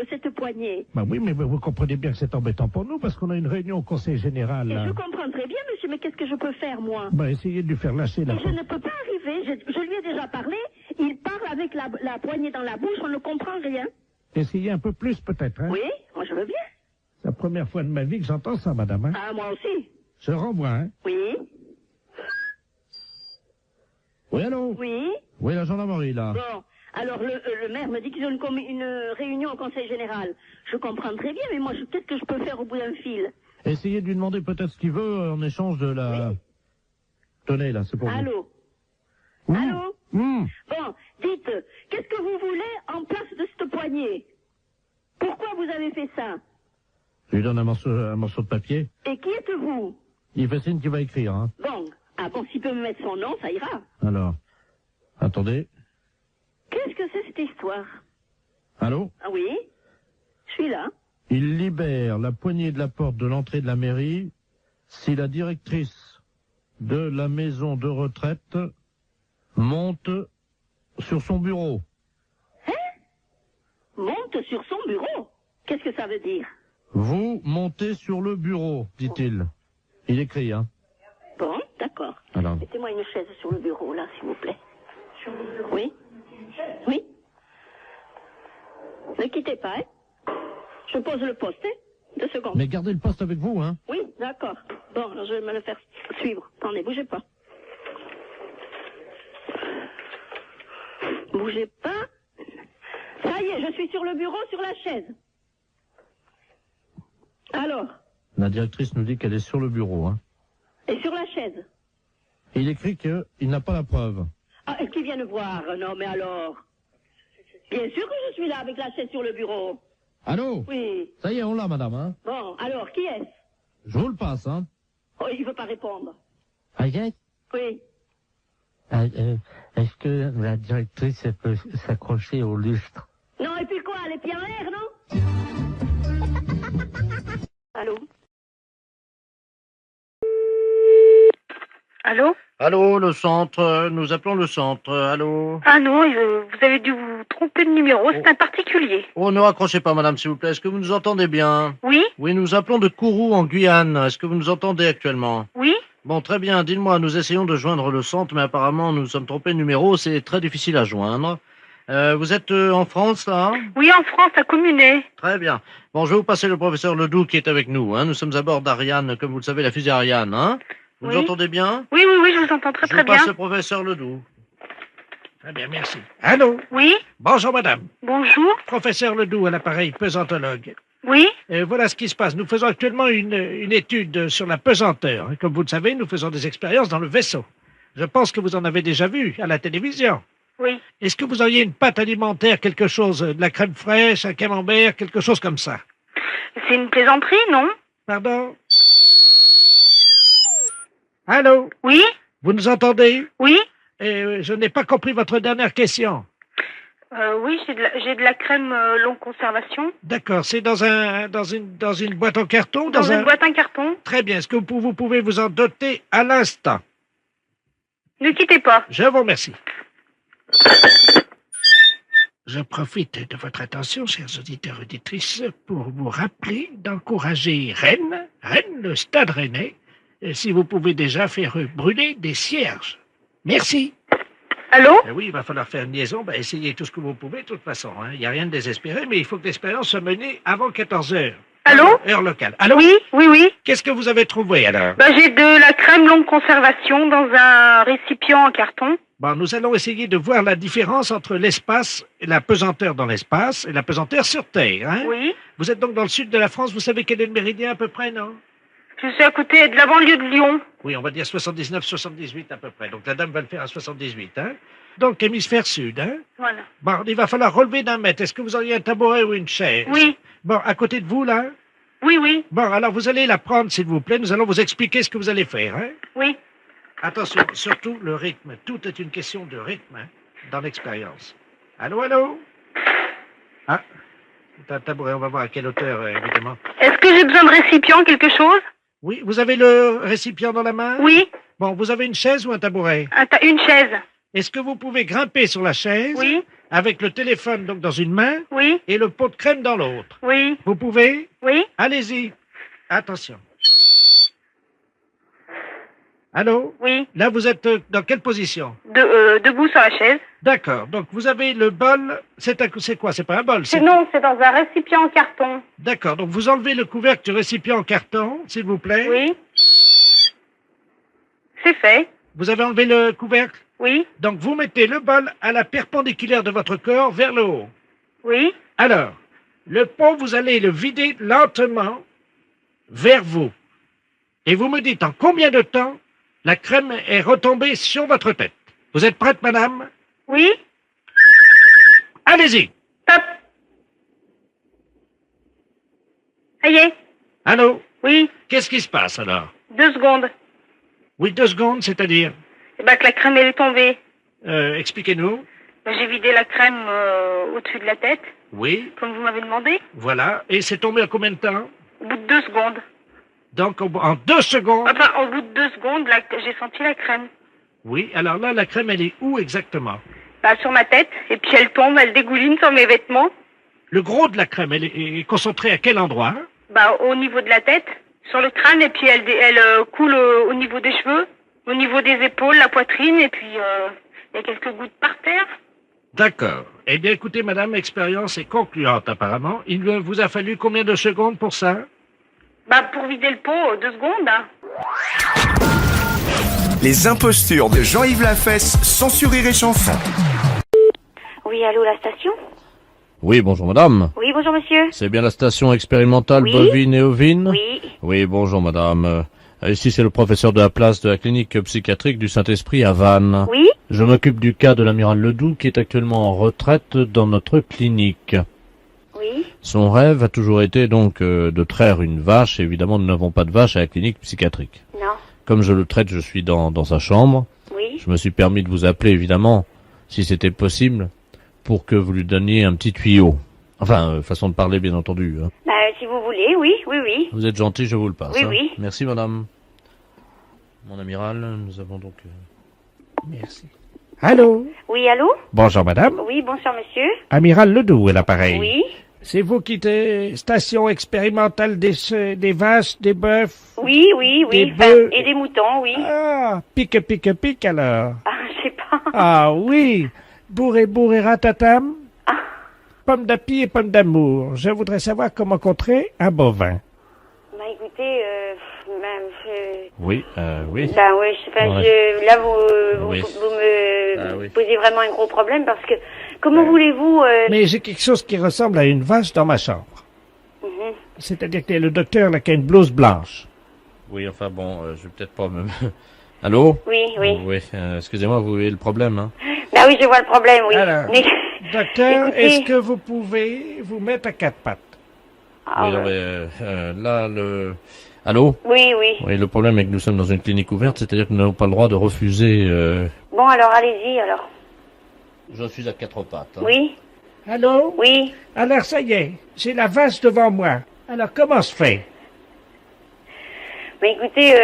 cette poignée. Bah oui, mais vous comprenez bien que c'est embêtant pour nous, parce qu'on a une réunion au conseil général, Et là. je comprends très bien, monsieur, mais qu'est-ce que je peux faire, moi? Bah essayez de lui faire lâcher la Et je porte. ne peux pas arriver, je lui ai déjà parlé, il parle avec la poignée dans la bouche, on ne comprend rien. Essayez un peu plus, peut-être, hein. Oui, moi je veux bien. C'est la première fois de ma vie que j'entends ça, madame, hein. Ah, moi aussi. Je renvoie, hein. Oui. Oui, allô? Oui. Oui, la gendarmerie, là. Bon, alors le maire me dit qu'ils ont une réunion au conseil général. Je comprends très bien, mais moi, qu'est-ce que je peux faire au bout d'un fil? Essayez de lui demander peut-être ce qu'il veut en échange de la... Oui. Tenez, là, c'est pour vous. Allô? Mmh. Allô? Mmh. Bon, dites, qu'est-ce que vous voulez en place de cette poignée? Pourquoi vous avez fait ça? Je lui donne un morceau de papier. Et qui êtes-vous? Il fait signe qu'il va écrire, hein. Bon, ah bon, s'il peut me mettre son nom, ça ira. Alors, attendez. Qu'est-ce que c'est cette histoire? Allô? Ah oui? Je suis là. Il libère la poignée de la porte de l'entrée de la mairie si la directrice de la maison de retraite monte sur son bureau. Hein? Monte sur son bureau? Qu'est-ce que ça veut dire? Vous montez sur le bureau, dit-il. Il écrit, hein. Bon, d'accord. Alors. Mettez-moi une chaise sur le bureau, là, s'il vous plaît. Sur le bureau? Oui? Oui? Ne quittez pas, hein? Je pose le poste, hein? 2 secondes. Mais gardez le poste avec vous, hein. Oui, d'accord. Bon, alors je vais me le faire suivre. Attendez, bougez pas. Bougez pas. Ça y est, je suis sur le bureau, sur la chaise. Alors? La directrice nous dit qu'elle est sur le bureau, hein. Et sur la chaise? Et il écrit qu'il n'a pas la preuve. Ah, et qui viennent voir? Non, mais alors? Bien sûr que je suis là avec la chaise sur le bureau. Allô? Oui. Ça y est, on l'a, madame, hein. Bon, alors, qui est-ce? Je vous le passe, hein. Oh, il veut pas répondre. Agathe, Oui. est-ce que la directrice elle peut s'accrocher au lustre? Non, et puis quoi? Les pieds en l'air, non? Allô? Allô? Allô, le centre, nous appelons le centre, allô? Ah non, vous avez dû vous tromper de numéro, c'est un particulier. Oh, ne raccrochez pas, madame, s'il vous plaît. Est-ce que vous nous entendez bien? Oui? Oui, nous appelons de Kourou, en Guyane. Est-ce que vous nous entendez actuellement? Oui? Bon, très bien. Dites-moi, nous essayons de joindre le centre, mais apparemment, nous sommes trompés de numéro. C'est très difficile à joindre. Vous êtes en France, là? Oui, en France, à Communet. Très bien. Bon, je vais vous passer le professeur Ledoux qui est avec nous. Hein. Nous sommes à bord d'Ariane, comme vous le savez, la fusée Ariane. Hein. Vous Oui. nous entendez bien? Oui, oui, oui, je vous entends très Je très vous passe bien. le professeur Ledoux. Très bien, merci. Allô? Oui? Bonjour, madame. Bonjour? Professeur Ledoux à l'appareil pesantologue. Oui? Voilà ce qui se passe. Nous faisons actuellement une étude sur la pesanteur. Comme vous le savez, nous faisons des expériences dans le vaisseau. Je pense que vous en avez déjà vu à la télévision. Oui. Est-ce que vous auriez une pâte alimentaire, quelque chose, de la crème fraîche, un camembert, quelque chose comme ça? C'est une plaisanterie, non? Pardon? Allô? Oui? Vous nous entendez? Oui? Je n'ai pas compris votre dernière question. Oui, j'ai de la crème longue conservation. D'accord, c'est dans une boîte en carton? Dans une boîte en carton. Très bien, est-ce que vous pouvez vous en doter à l'instant? Ne quittez pas. Je vous remercie. Je profite de votre attention, chers auditeurs et auditrices, pour vous rappeler d'encourager Rennes, le Stade Rennais, si vous pouvez déjà faire brûler des cierges. Merci. Allô? Oui, il va falloir faire une liaison. Essayez tout ce que vous pouvez, de toute façon. Il n'y a rien de désespéré, mais il faut que l'expérience soit menée avant 14 heures. Allô? Heure locale. Allô? Oui, oui, oui. Qu'est-ce que vous avez trouvé, alors? J'ai de la crème longue conservation dans un récipient en carton. Bon, nous allons essayer de voir la différence entre l'espace, et la pesanteur dans l'espace et la pesanteur sur Terre. Hein? Oui. Vous êtes donc dans le sud de la France, vous savez quel est le méridien à peu près, non? Je suis à côté de la banlieue de Lyon. Oui, on va dire 79, 78 à peu près. Donc la dame va le faire à 78, hein? Donc hémisphère sud, hein? Voilà. Bon, il va falloir relever d'1 mètre. Est-ce que vous auriez un tabouret ou une chaise? Oui. Bon, à côté de vous, là? Oui, oui. Bon, alors vous allez la prendre, s'il vous plaît. Nous allons vous expliquer ce que vous allez faire, hein? Oui. Attention, surtout le rythme. Tout est une question de rythme, hein, dans l'expérience. Allô, allô? Ah, c'est un tabouret. On va voir à quelle hauteur, évidemment. Est-ce que j'ai besoin de récipient, quelque chose? Oui, vous avez le récipient dans la main? Oui. Bon, vous avez une chaise ou un tabouret? Une chaise. Est-ce que vous pouvez grimper sur la chaise? Oui. Avec le téléphone donc dans une main? Oui. Et le pot de crème dans l'autre? Oui. Vous pouvez? Oui. Allez-y. Attention. Allô? Oui. Là, vous êtes dans quelle position? Debout sur la chaise. D'accord. Donc, vous avez le bol. C'est quoi? C'est pas un bol? Non, c'est dans un récipient en carton. D'accord. Donc, vous enlevez le couvercle du récipient en carton, s'il vous plaît. Oui. C'est fait. Vous avez enlevé le couvercle? Oui. Donc, vous mettez le bol à la perpendiculaire de votre corps vers le haut. Oui. Alors, le pot, vous allez le vider lentement vers vous. Et vous me dites en combien de temps la crème est retombée sur votre tête. Vous êtes prête, madame? Oui. Allez-y. Top. Ça y est. Allô? Oui. Qu'est-ce qui se passe, alors? 2 secondes. Oui, 2 secondes, c'est-à-dire? Eh ben, que la crème, elle est tombée. Expliquez-nous. Ben, j'ai vidé la crème au-dessus de la tête, Oui, comme vous m'avez demandé. voilà. Et c'est tombé en combien de temps? Au bout de 2 secondes. Donc, en 2 secondes? Enfin, au bout de 2 secondes, là, j'ai senti la crème. Oui, alors là, la crème, elle est où exactement? Bah, sur ma tête. Et puis elle tombe, elle dégouline sur mes vêtements. Le gros de la crème, elle est concentrée à quel endroit? Bah, au niveau de la tête, sur le crâne, et puis elle coule au niveau des cheveux, au niveau des épaules, la poitrine, et puis il y a quelques gouttes par terre. D'accord. Eh bien, écoutez, madame, l'expérience est concluante, apparemment. Il vous a fallu combien de secondes pour ça? Bah, pour vider le pot, 2 secondes, hein. Les impostures de Jean-Yves Lafesse, sans sourire et chanson. Oui, allô, la station? Oui, bonjour madame. Oui, bonjour monsieur. C'est bien la station expérimentale Oui. bovine et ovine? Oui. Oui, bonjour madame. Ici c'est le professeur de la place de la clinique psychiatrique du Saint-Esprit à Vannes. Oui. Je m'occupe du cas de l'amiral Ledoux qui est actuellement en retraite dans notre clinique. Oui. Son rêve a toujours été donc de traire une vache. Évidemment, nous n'avons pas de vache à la clinique psychiatrique. Non. Comme je le traite, je suis dans sa chambre. Oui. Je me suis permis de vous appeler, évidemment, si c'était possible, pour que vous lui donniez un petit tuyau. Enfin, façon de parler, bien entendu. Hein. Bah, si vous voulez, oui, oui, oui. Vous êtes gentil, je vous le passe. Oui, hein. oui. Merci, madame. Mon amiral, nous avons donc... Merci. Allô? Oui, allô? Bonjour, madame. Oui, bonsoir monsieur. Amiral Ledoux est l'appareil. Oui. C'est vous qui êtes station expérimentale des vaches, des bœufs? Oui, oui, oui. Des bœufs. Et des moutons, oui. Ah, pique alors. Ah, je sais pas. Ah oui, bourré ratatam. Pomme d'api et pomme d'amour. Je voudrais savoir comment contrer un bovin. Bah écoutez, Oui, oui. bah ouais, je sais pas, Ouais. là vous Oui. me posez vraiment un gros problème parce que comment voulez-vous Mais j'ai quelque chose qui ressemble à une vache dans ma chambre. Mhm. C'est-à-dire que le docteur là, qui a une blouse blanche. Oui, enfin bon, je vais peut-être pas me... Allô? Oui, oui. Oui, excusez-moi, vous voyez le problème, hein? Bah oui, je vois le problème, oui. Alors, Mais- docteur, Écoutez- est-ce que vous pouvez vous mettre à 4 pattes? Ah, Oui, non, ouais. mais là, le... Allô? Oui, oui. Oui, le problème est que nous sommes dans une clinique ouverte, c'est-à-dire que nous n'avons pas le droit de refuser... Bon, alors allez-y, alors. Je suis à 4 pattes. Hein. Oui, Allô? oui. Alors, ça y est, j'ai la vache devant moi. Alors, comment se fait? Mais écoutez,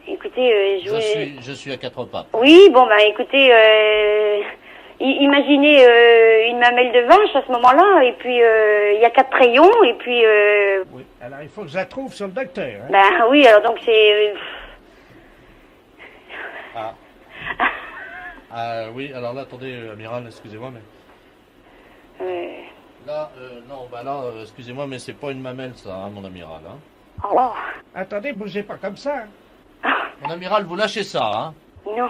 écoutez, Je suis à 4 pattes. Oui, bon, bah écoutez, imaginez une mamelle de vache à ce moment-là, et puis il y a 4 rayons, et puis... Oui. Alors, il faut que je la trouve sur le docteur. Hein? Bah oui, alors donc c'est... Oui, alors là, attendez, amiral, excusez-moi, mais... Là, non, bah là, excusez-moi, mais c'est pas une mamelle, ça, hein, mon amiral, hein. Alors... Attendez, bougez pas comme ça. Mon amiral, vous lâchez ça, hein. Non.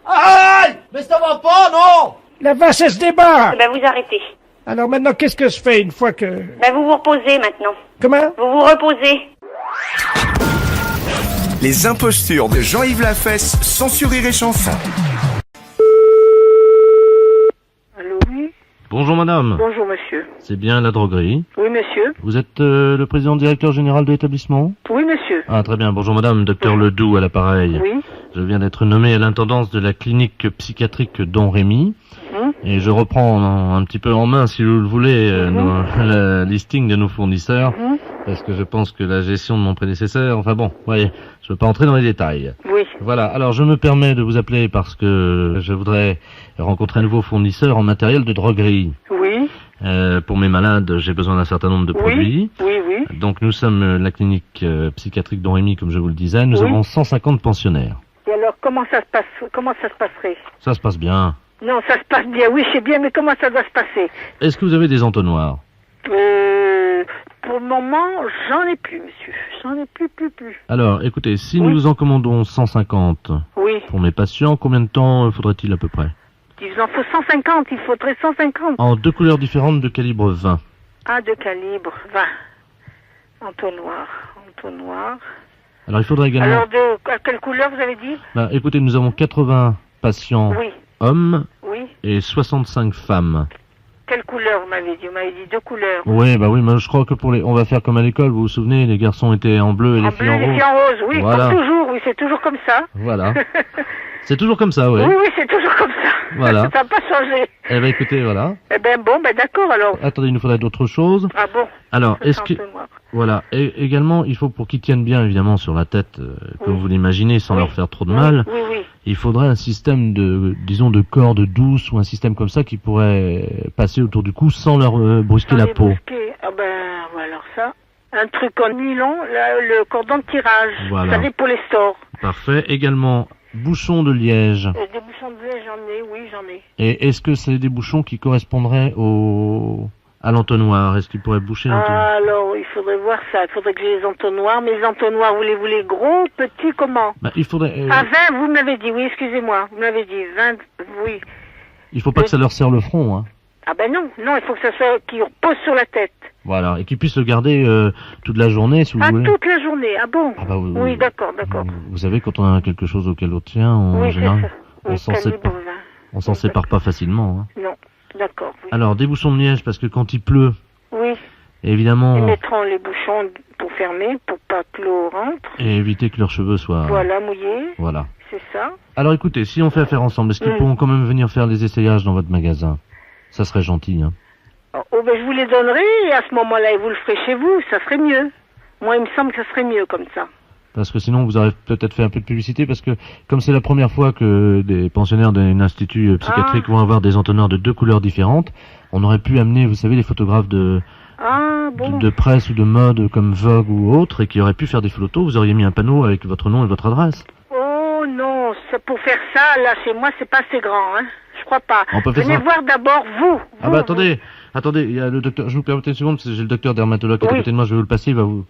Aïe! Mais ça va pas, non! La vache, elle se débat. Bah vous arrêtez. Alors maintenant, qu'est-ce que je fais une fois que... Bah vous vous reposez maintenant. Comment? Vous vous reposez. Les impostures de Jean-Yves Lafesse, sans sourire et chanson. Allô, oui. Bonjour, madame. Bonjour, monsieur. C'est bien la droguerie. Oui, monsieur. Vous êtes le président directeur général de l'établissement? Oui, monsieur. Ah, très bien. Bonjour, madame. Docteur Ledoux à l'appareil. Oui. Je viens d'être nommé à l'intendance de la clinique psychiatrique Don Rémy. Hum. Et je reprends un petit peu en main, si vous le voulez, le listing de nos fournisseurs. Parce que je pense que la gestion de mon prédécesseur... Enfin bon, voyez, je ne veux pas entrer dans les détails. Oui. Voilà, alors je me permets de vous appeler parce que je voudrais rencontrer un nouveau fournisseur en matériel de droguerie. Oui. Pour mes malades, j'ai besoin d'un certain nombre de produits. Oui, oui. Donc nous sommes la clinique psychiatrique d'Oremy, comme je vous le disais. Nous Oui. avons 150 pensionnaires. Et alors, comment ça se passerait? Ça se passe bien. Non, ça se passe bien, oui, c'est bien, mais comment ça doit se passer? Est-ce que vous avez des entonnoirs? Pour le moment, j'en ai plus, monsieur. J'en ai plus. Alors, écoutez, si nous vous en commandons 150 Oui. pour mes patients, combien de temps faudrait-il à peu près? Il en faut 150, il faudrait 150. En 2 couleurs différentes de calibre 20. Ah, de calibre 20. Entonnoir. Alors, il faudrait également... Alors, à quelle couleur vous avez dit? Écoutez, nous avons 80 patients Oui. hommes Oui. et 65 femmes. Quelle couleur vous m'avez dit? Vous m'avez dit 2 couleurs. Oui, mais je crois que on va faire comme à l'école, vous vous souvenez, les garçons étaient en bleu et les filles en rose. Les filles en rose, oui, Voilà. comme toujours, oui, c'est toujours comme ça. Voilà. C'est toujours comme ça, oui. Oui, c'est toujours comme ça. Voilà. Ça n'a pas changé. Eh ben, écoutez, voilà. Eh ben, bon, d'accord, alors. Attendez, il nous faudrait d'autres choses. Ah bon? Alors, Ça, est-ce c'est que... un peu noir. Voilà. Et également, il faut, pour qu'ils tiennent bien, évidemment, sur la tête, comme vous l'imaginez, sans leur faire trop de mal, Oui. il faudrait un système de corde douce ou un système comme ça qui pourrait passer autour du cou sans leur brusquer la peau. Ah ben, ouais, alors ça. Un truc en nylon, le cordon de tirage. Voilà. Vous savez, pour les stores. Parfait. Également, bouchons de liège. Des bouchons de lait, j'en ai. Et est-ce que c'est des bouchons qui correspondraient à l'entonnoir? Est-ce qu'ils pourraient boucher l'entonnoir? Alors, il faudrait voir ça. Il faudrait que j'ai les entonnoirs. Mais les entonnoirs, voulez-vous les gros, petits, comment? Il faudrait... 20, vous me l'avez dit, oui, excusez-moi. Vous m'avez dit 20, oui. Il faut pas que ça leur serre le front, hein. Ah ben non, il faut que ça soit, qu'ils reposent sur la tête. Voilà, et qu'ils puissent le garder toute la journée, si vous voulez. Toute la journée, ah bon? Ah bah oui, oui, d'accord. Vous savez, quand on a quelque chose auquel on tient, en général, on s'en sépare pas facilement. Hein. Non, d'accord. Oui. Alors, des bouchons de liège, parce que quand il pleut, oui. Évidemment... Ils mettront les bouchons pour fermer, pour pas que l'eau rentre. Et éviter que leurs cheveux soient... Voilà, mouillés. Voilà. C'est ça. Alors écoutez, si on fait affaire ensemble, est-ce qu'ils pourront quand même venir faire des essayages dans votre magasin? Ça serait gentil, hein. Oh, ben je vous les donnerai, et à ce moment-là, vous le ferez chez vous, ça serait mieux. Moi, il me semble que ça serait mieux comme ça. Parce que sinon, vous aurez peut-être fait un peu de publicité, parce que comme c'est la première fois que des pensionnaires d'un institut psychiatrique vont avoir des entonnoirs de 2 couleurs différentes, on aurait pu amener, vous savez, les photographes de presse ou de mode comme Vogue ou autre, et qui auraient pu faire des photos. Vous auriez mis un panneau avec votre nom et votre adresse. Oh non, pour faire ça, là, chez moi, c'est pas assez grand, hein. Je crois pas. On peut faire Venez ça. voir d'abord vous. Ah bah attendez, il y a le docteur, je vous permets une seconde, parce que j'ai le docteur dermatologue qui est à côté de moi, je vais vous le passer, il va vous...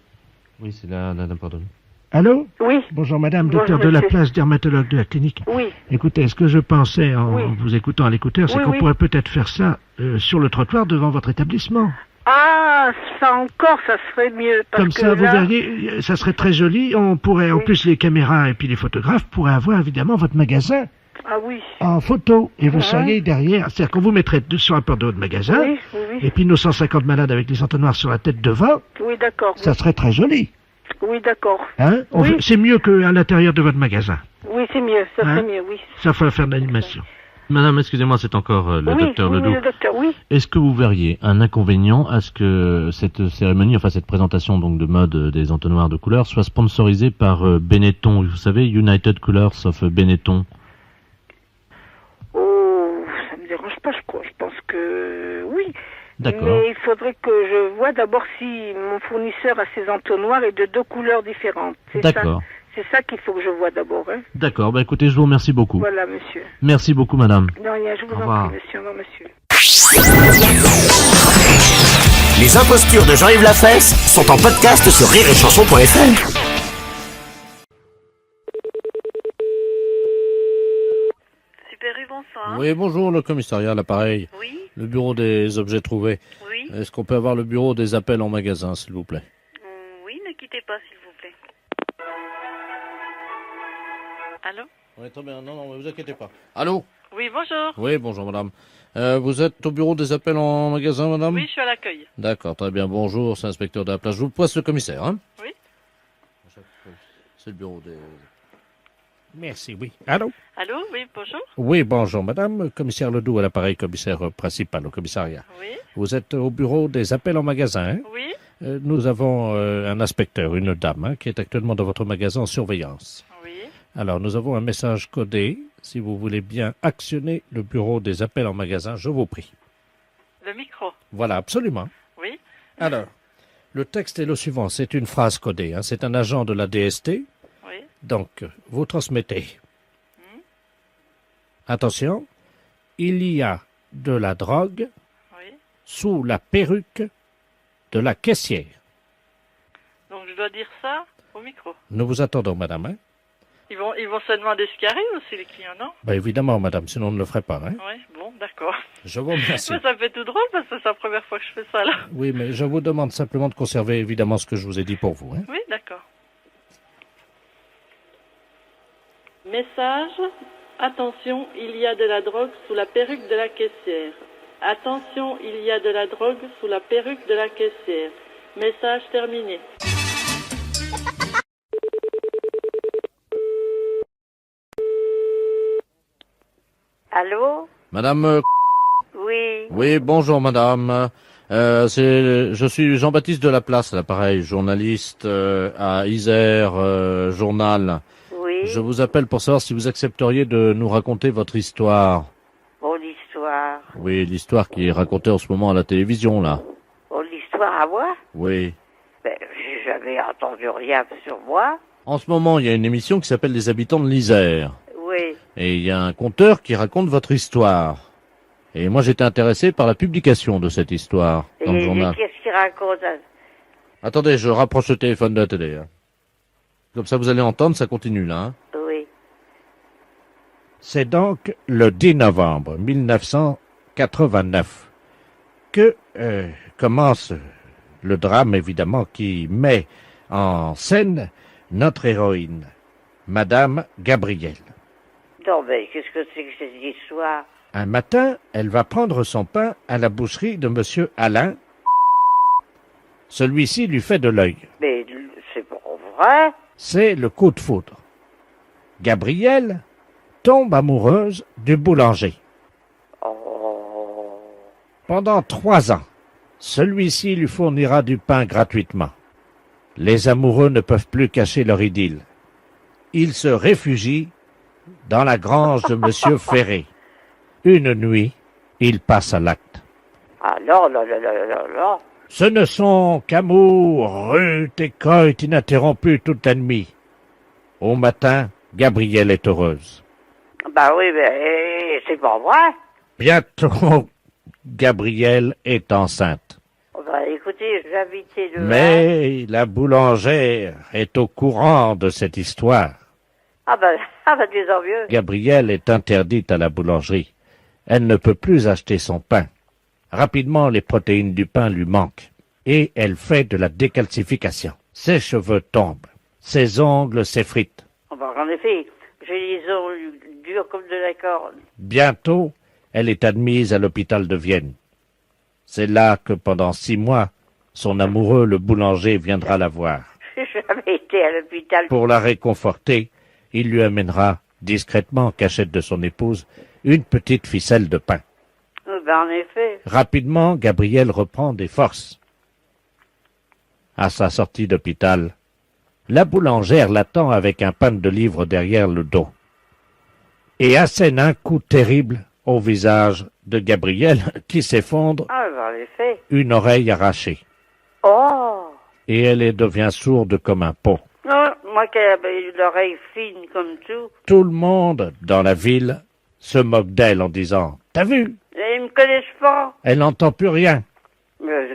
Oui, c'est là, pardon. Allô? Oui. Bonjour madame, Bonjour, docteur de la monsieur. place, dermatologue de la clinique. Oui. Écoutez, ce que je pensais en vous écoutant à l'écouteur, c'est qu'on pourrait peut-être faire ça sur le trottoir devant votre établissement. Ah, ça encore, ça serait mieux. Parce Comme que ça, vous là... verriez, ça serait très joli. On pourrait, en plus, les caméras et puis les photographes pourraient avoir évidemment votre magasin Ah oui. en photo. Et vous seriez derrière. C'est-à-dire qu'on vous mettrait sur un porte de votre magasin. Oui. Et puis nos 150 malades avec les entonnoirs sur la tête devant. Oui, d'accord. Ça serait très joli. Oui, d'accord. Hein? C'est mieux qu'à l'intérieur de votre magasin. Oui, c'est mieux, ça serait mieux, oui. Ça faut faire de l'animation. Madame, excusez-moi, c'est encore le docteur Ledoux. Oui, le docteur, oui. Est-ce que vous verriez un inconvénient à ce que cette cérémonie, enfin cette présentation donc de mode des entonnoirs de couleurs, soit sponsorisée par Benetton, vous savez, United Colors of Benetton? Oh, ça me dérange pas, je crois. Je pense que oui. D'accord. Mais il faudrait que je vois d'abord si mon fournisseur a ses entonnoirs et de 2 couleurs différentes. D'accord. C'est ça qu'il faut que je vois d'abord. Hein. D'accord, bah écoutez, je vous remercie beaucoup. Voilà, monsieur. Merci beaucoup, madame. De rien, je vous en prie, monsieur. Au revoir, monsieur. Les impostures de Jean-Yves Lafesse sont en podcast sur rireetchanson.fr. Super U, bonsoir. Oui, bonjour, le commissariat, l'appareil. Oui. Le bureau des objets trouvés. Oui. Est-ce qu'on peut avoir le bureau des appels en magasin, s'il vous plaît? Oui, ne quittez pas, s'il vous plaît. Allô? Oui, très bien. Non, ne vous inquiétez pas. Allô? Oui, bonjour. Oui, bonjour, madame. Vous êtes au bureau des appels en magasin, madame? Oui, je suis à l'accueil. D'accord, très bien. Bonjour, c'est l'inspecteur de la place. Je vous passe le commissaire, hein? Oui. C'est le bureau des... Merci, oui. Allô? Allô, oui, bonjour. Oui, bonjour madame. Commissaire Ledoux à l'appareil, commissaire principal au commissariat. Oui. Vous êtes au bureau des appels en magasin, hein? Oui. Nous avons un inspecteur, une dame, qui est actuellement dans votre magasin en surveillance. Oui. Alors, nous avons un message codé. Si vous voulez bien actionner le bureau des appels en magasin, je vous prie. Le micro. Voilà, absolument. Oui. Alors, le texte est le suivant. C'est une phrase codée. C'est un agent de la DST. Oui. Donc, vous transmettez. Attention, il y a de la drogue sous la perruque de la caissière. Donc je dois dire ça au micro. Nous vous attendons, madame. Hein? Ils vont se demander ce qui arrive aussi, les clients, non? Ben évidemment, madame, sinon on ne le ferait pas. Hein? Oui, bon, d'accord. Je vous remercie. Ça me fait tout drôle parce que c'est la première fois que je fais ça, là. Oui, mais je vous demande simplement de conserver évidemment ce que je vous ai dit pour vous. Hein? Oui, d'accord. Message. Attention, il y a de la drogue sous la perruque de la caissière. Attention, il y a de la drogue sous la perruque de la caissière. Message terminé. Allô? Madame... Oui. Oui, bonjour madame. Je suis Jean-Baptiste Delaplace, l'appareil, journaliste à Isère Journal. Oui. Je vous appelle pour savoir si vous accepteriez de nous raconter votre histoire. Bon, l'histoire. Oui, l'histoire qui est racontée en ce moment à la télévision, là. Bon, l'histoire à moi? Oui. Ben, j'ai jamais entendu rien sur moi. En ce moment, il y a une émission qui s'appelle Les Habitants de l'Isère. Oui. Et il y a un conteur qui raconte votre histoire. Et moi, j'étais intéressé par la publication de cette histoire dans le journal. Qu'est-ce qu'il raconte? Attendez, je rapproche le téléphone de la télé. Hein. Comme ça, vous allez entendre, ça continue là. Hein. Oui. C'est donc le 10 novembre 1989 que commence le drame, évidemment, qui met en scène notre héroïne, Madame Gabrielle. Non, mais qu'est-ce que c'est que cette histoire? Un matin, elle va prendre son pain à la boucherie de Monsieur Alain. Celui-ci lui fait de l'œil. Mais c'est pas vrai. C'est le coup de foudre. Gabrielle tombe amoureuse du boulanger. Oh. Pendant 3 ans, celui-ci lui fournira du pain gratuitement. Les amoureux ne peuvent plus cacher leur idylle. Ils se réfugient dans la grange de Monsieur Ferré. Une nuit, ils passent à l'acte. Ah non. Ce ne sont qu'amour, rut et coït ininterrompu toute la nuit. Au matin, Gabrielle est heureuse. Bah oui, mais c'est pas vrai. Bientôt, Gabrielle est enceinte. Bah écoutez, j'habitais le... Mais la boulangère est au courant de cette histoire. Ah bah désormais mieux. Gabrielle est interdite à la boulangerie. Elle ne peut plus acheter son pain. Rapidement, les protéines du pain lui manquent. Et elle fait de la décalcification. Ses cheveux tombent. Ses ongles s'effritent. Bah, en effet, j'ai les ongles durs comme de la corde. Bientôt, elle est admise à l'hôpital de Vienne. C'est là que pendant 6 mois, son amoureux, le boulanger, viendra la voir. J'ai jamais été à l'hôpital. Pour la réconforter, il lui amènera, discrètement en cachette de son épouse, une petite ficelle de pain. Ben, en effet. Rapidement, Gabrielle reprend des forces. À sa sortie d'hôpital, la boulangère l'attend avec un pain de livre derrière le dos et assène un coup terrible au visage de Gabrielle qui s'effondre, Ah, ben, en effet. une oreille arrachée, Oh. et elle devient sourde comme un pot. Non, moi qui avais l'oreille fine comme tout. Tout le monde dans la ville se moque d'elle en disant « T'as vu? Ils me connaissent pas. Elle n'entend plus rien. » Mais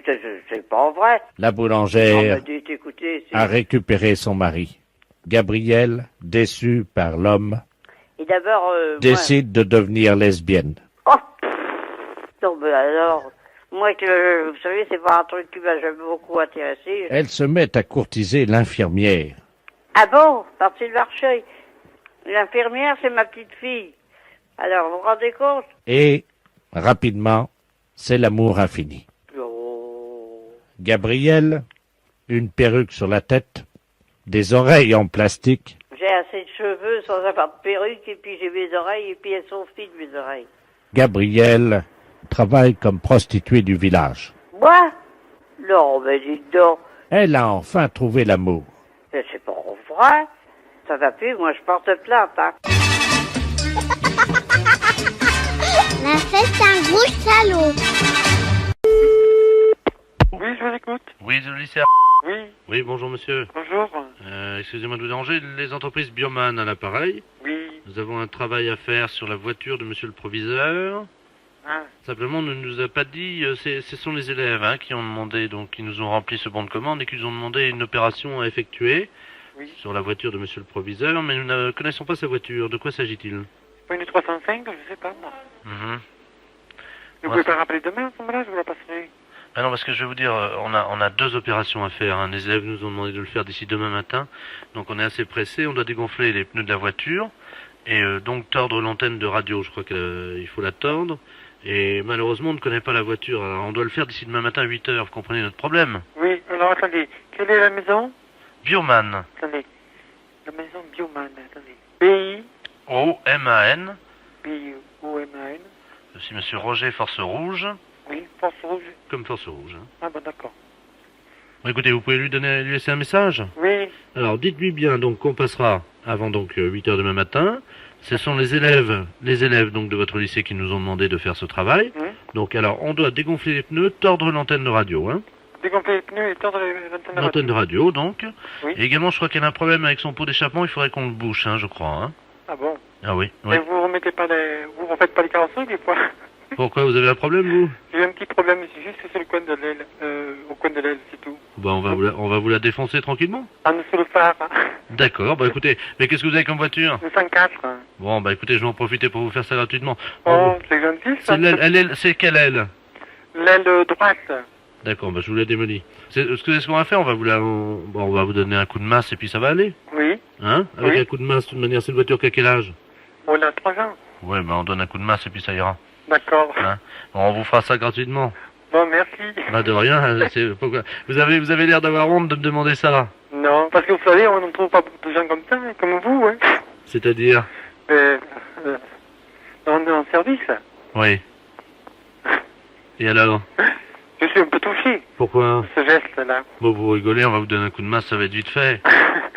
c'est pas vrai. La On boulangère m'a dit, écoutez, a récupéré son mari. Gabrielle, déçue par l'homme, Et d'abord, décide de devenir lesbienne. moi... Oh. Non, mais alors, moi, que, vous savez, c'est pas un truc qui m'a jamais beaucoup intéressé. Elle se met à courtiser l'infirmière. Ah bon? Partie de Marcheuil. L'infirmière, c'est ma petite fille. Alors, vous vous rendez compte? Et, rapidement, c'est l'amour infini. Gabrielle, une perruque sur la tête, des oreilles en plastique. J'ai assez de cheveux sans avoir de perruque, et puis j'ai mes oreilles, et puis elles sont fines, mes oreilles. Gabrielle travaille comme prostituée du village. Moi? Non, mais dites donc. Elle a enfin trouvé l'amour. Mais c'est pas vrai. Ça va plus, moi je porte plainte, hein. La fête, c'est un gros salaud. Oui, je vous écoute. Oui, le lycée. Oui. Oui, bonjour monsieur. Bonjour. Excusez-moi de vous déranger, les entreprises Bioman à l'appareil. Oui. Nous avons un travail à faire sur la voiture de monsieur le proviseur. Ah. Simplement, on ne nous a pas dit, ce sont les élèves qui ont demandé, donc qui nous ont rempli ce bon de commande et qui nous ont demandé une opération à effectuer sur la voiture de monsieur le proviseur, mais nous ne connaissons pas sa voiture. De quoi s'agit-il? Pas une 305, je sais pas moi. Mhm. Vous pouvez pas rappeler demain à ce moment-là, je vous la passerai. Ah non, parce que je vais vous dire, on a 2 opérations à faire. Les élèves nous ont demandé de le faire d'ici demain matin, donc on est assez pressé. On doit dégonfler les pneus de la voiture et donc tordre l'antenne de radio. Je crois qu'il faut la tordre. Et malheureusement, on ne connaît pas la voiture. Alors, on doit le faire d'ici demain matin à 8h. Vous comprenez notre problème? Oui, alors attendez. Quelle est la maison? Bioman. Attendez. La maison Bioman, attendez. B-I-O-M-A-N. B-I-O-M-A-N. Je suis monsieur Roger Force Rouge. Oui, Force Rouge. Comme Force Rouge. Ah bon, d'accord. Bon, écoutez, vous pouvez lui laisser un message? Oui. Alors, dites-lui bien donc qu'on passera avant donc 8h demain matin. Ce sont les élèves donc de votre lycée qui nous ont demandé de faire ce travail. Donc alors, on doit dégonfler les pneus, tordre l'antenne de radio. Dégonfler les pneus et tordre l'antenne de radio, donc. Oui. Et également, je crois qu'il y a un problème avec son pot d'échappement, il faudrait qu'on le bouche, je crois. Ah bon? Ah oui. Et vous refaites pas les carrosseries des fois? Pourquoi, vous avez un problème, vous? J'ai un petit problème, c'est juste sur le coin de l'aile, au coin de l'aile, c'est tout. Bah, on va vous la défoncer tranquillement. Ah, nous sur le phare. D'accord, bah écoutez, mais qu'est-ce que vous avez comme voiture? Le 104. Bon, bah écoutez, je vais en profiter pour vous faire ça gratuitement. Oh, c'est gentil, ça. C'est quelle aile? L'aile droite. D'accord, bah je vous la démolis. Ce qu'on va faire, on va vous donner un coup de masse et puis ça va aller. Oui. Avec un coup de masse, de toute manière, c'est une voiture qui a quel âge? On a 3 ans. Ouais, bah on donne un coup de masse et puis ça ira. D'accord. Bon, on vous fera ça gratuitement. Bon, merci. Bah de rien, pourquoi vous avez l'air d'avoir honte de me demander ça. Non, parce que vous savez, on ne trouve pas beaucoup de gens comme ça, comme vous, C'est-à-dire? Dans un service. Oui. Et alors? Je suis un peu touché. Pourquoi? Ce geste-là. Bon, vous rigolez, on va vous donner un coup de masse, ça va être vite fait.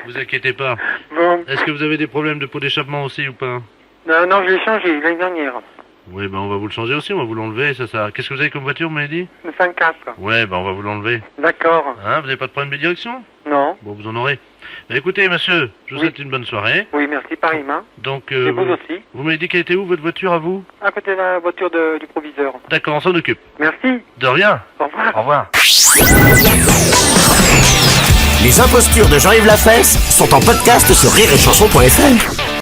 Vous inquiétez pas. Bon. Est-ce que vous avez des problèmes de pot d'échappement aussi ou pas? Non, je l'ai changé l'année dernière. Oui, bah on va vous le changer aussi, on va vous l'enlever, ça. Qu'est-ce que vous avez comme voiture, vous m'avez dit? Le 104. Ouais, bah on va vous l'enlever. D'accord. Vous n'avez pas de problème de direction? Non. Bon, vous en aurez. Bah écoutez, monsieur, je vous souhaite une bonne soirée. Oui, merci, pareillement. Donc, et vous aussi. Vous m'avez dit qu'elle était où, votre voiture, à vous? À côté de la voiture du proviseur. D'accord, on s'en occupe. Merci. De rien. Au revoir. Au revoir. Les impostures de Jean-Yves Lafesse sont en podcast sur rireetchanson.fr.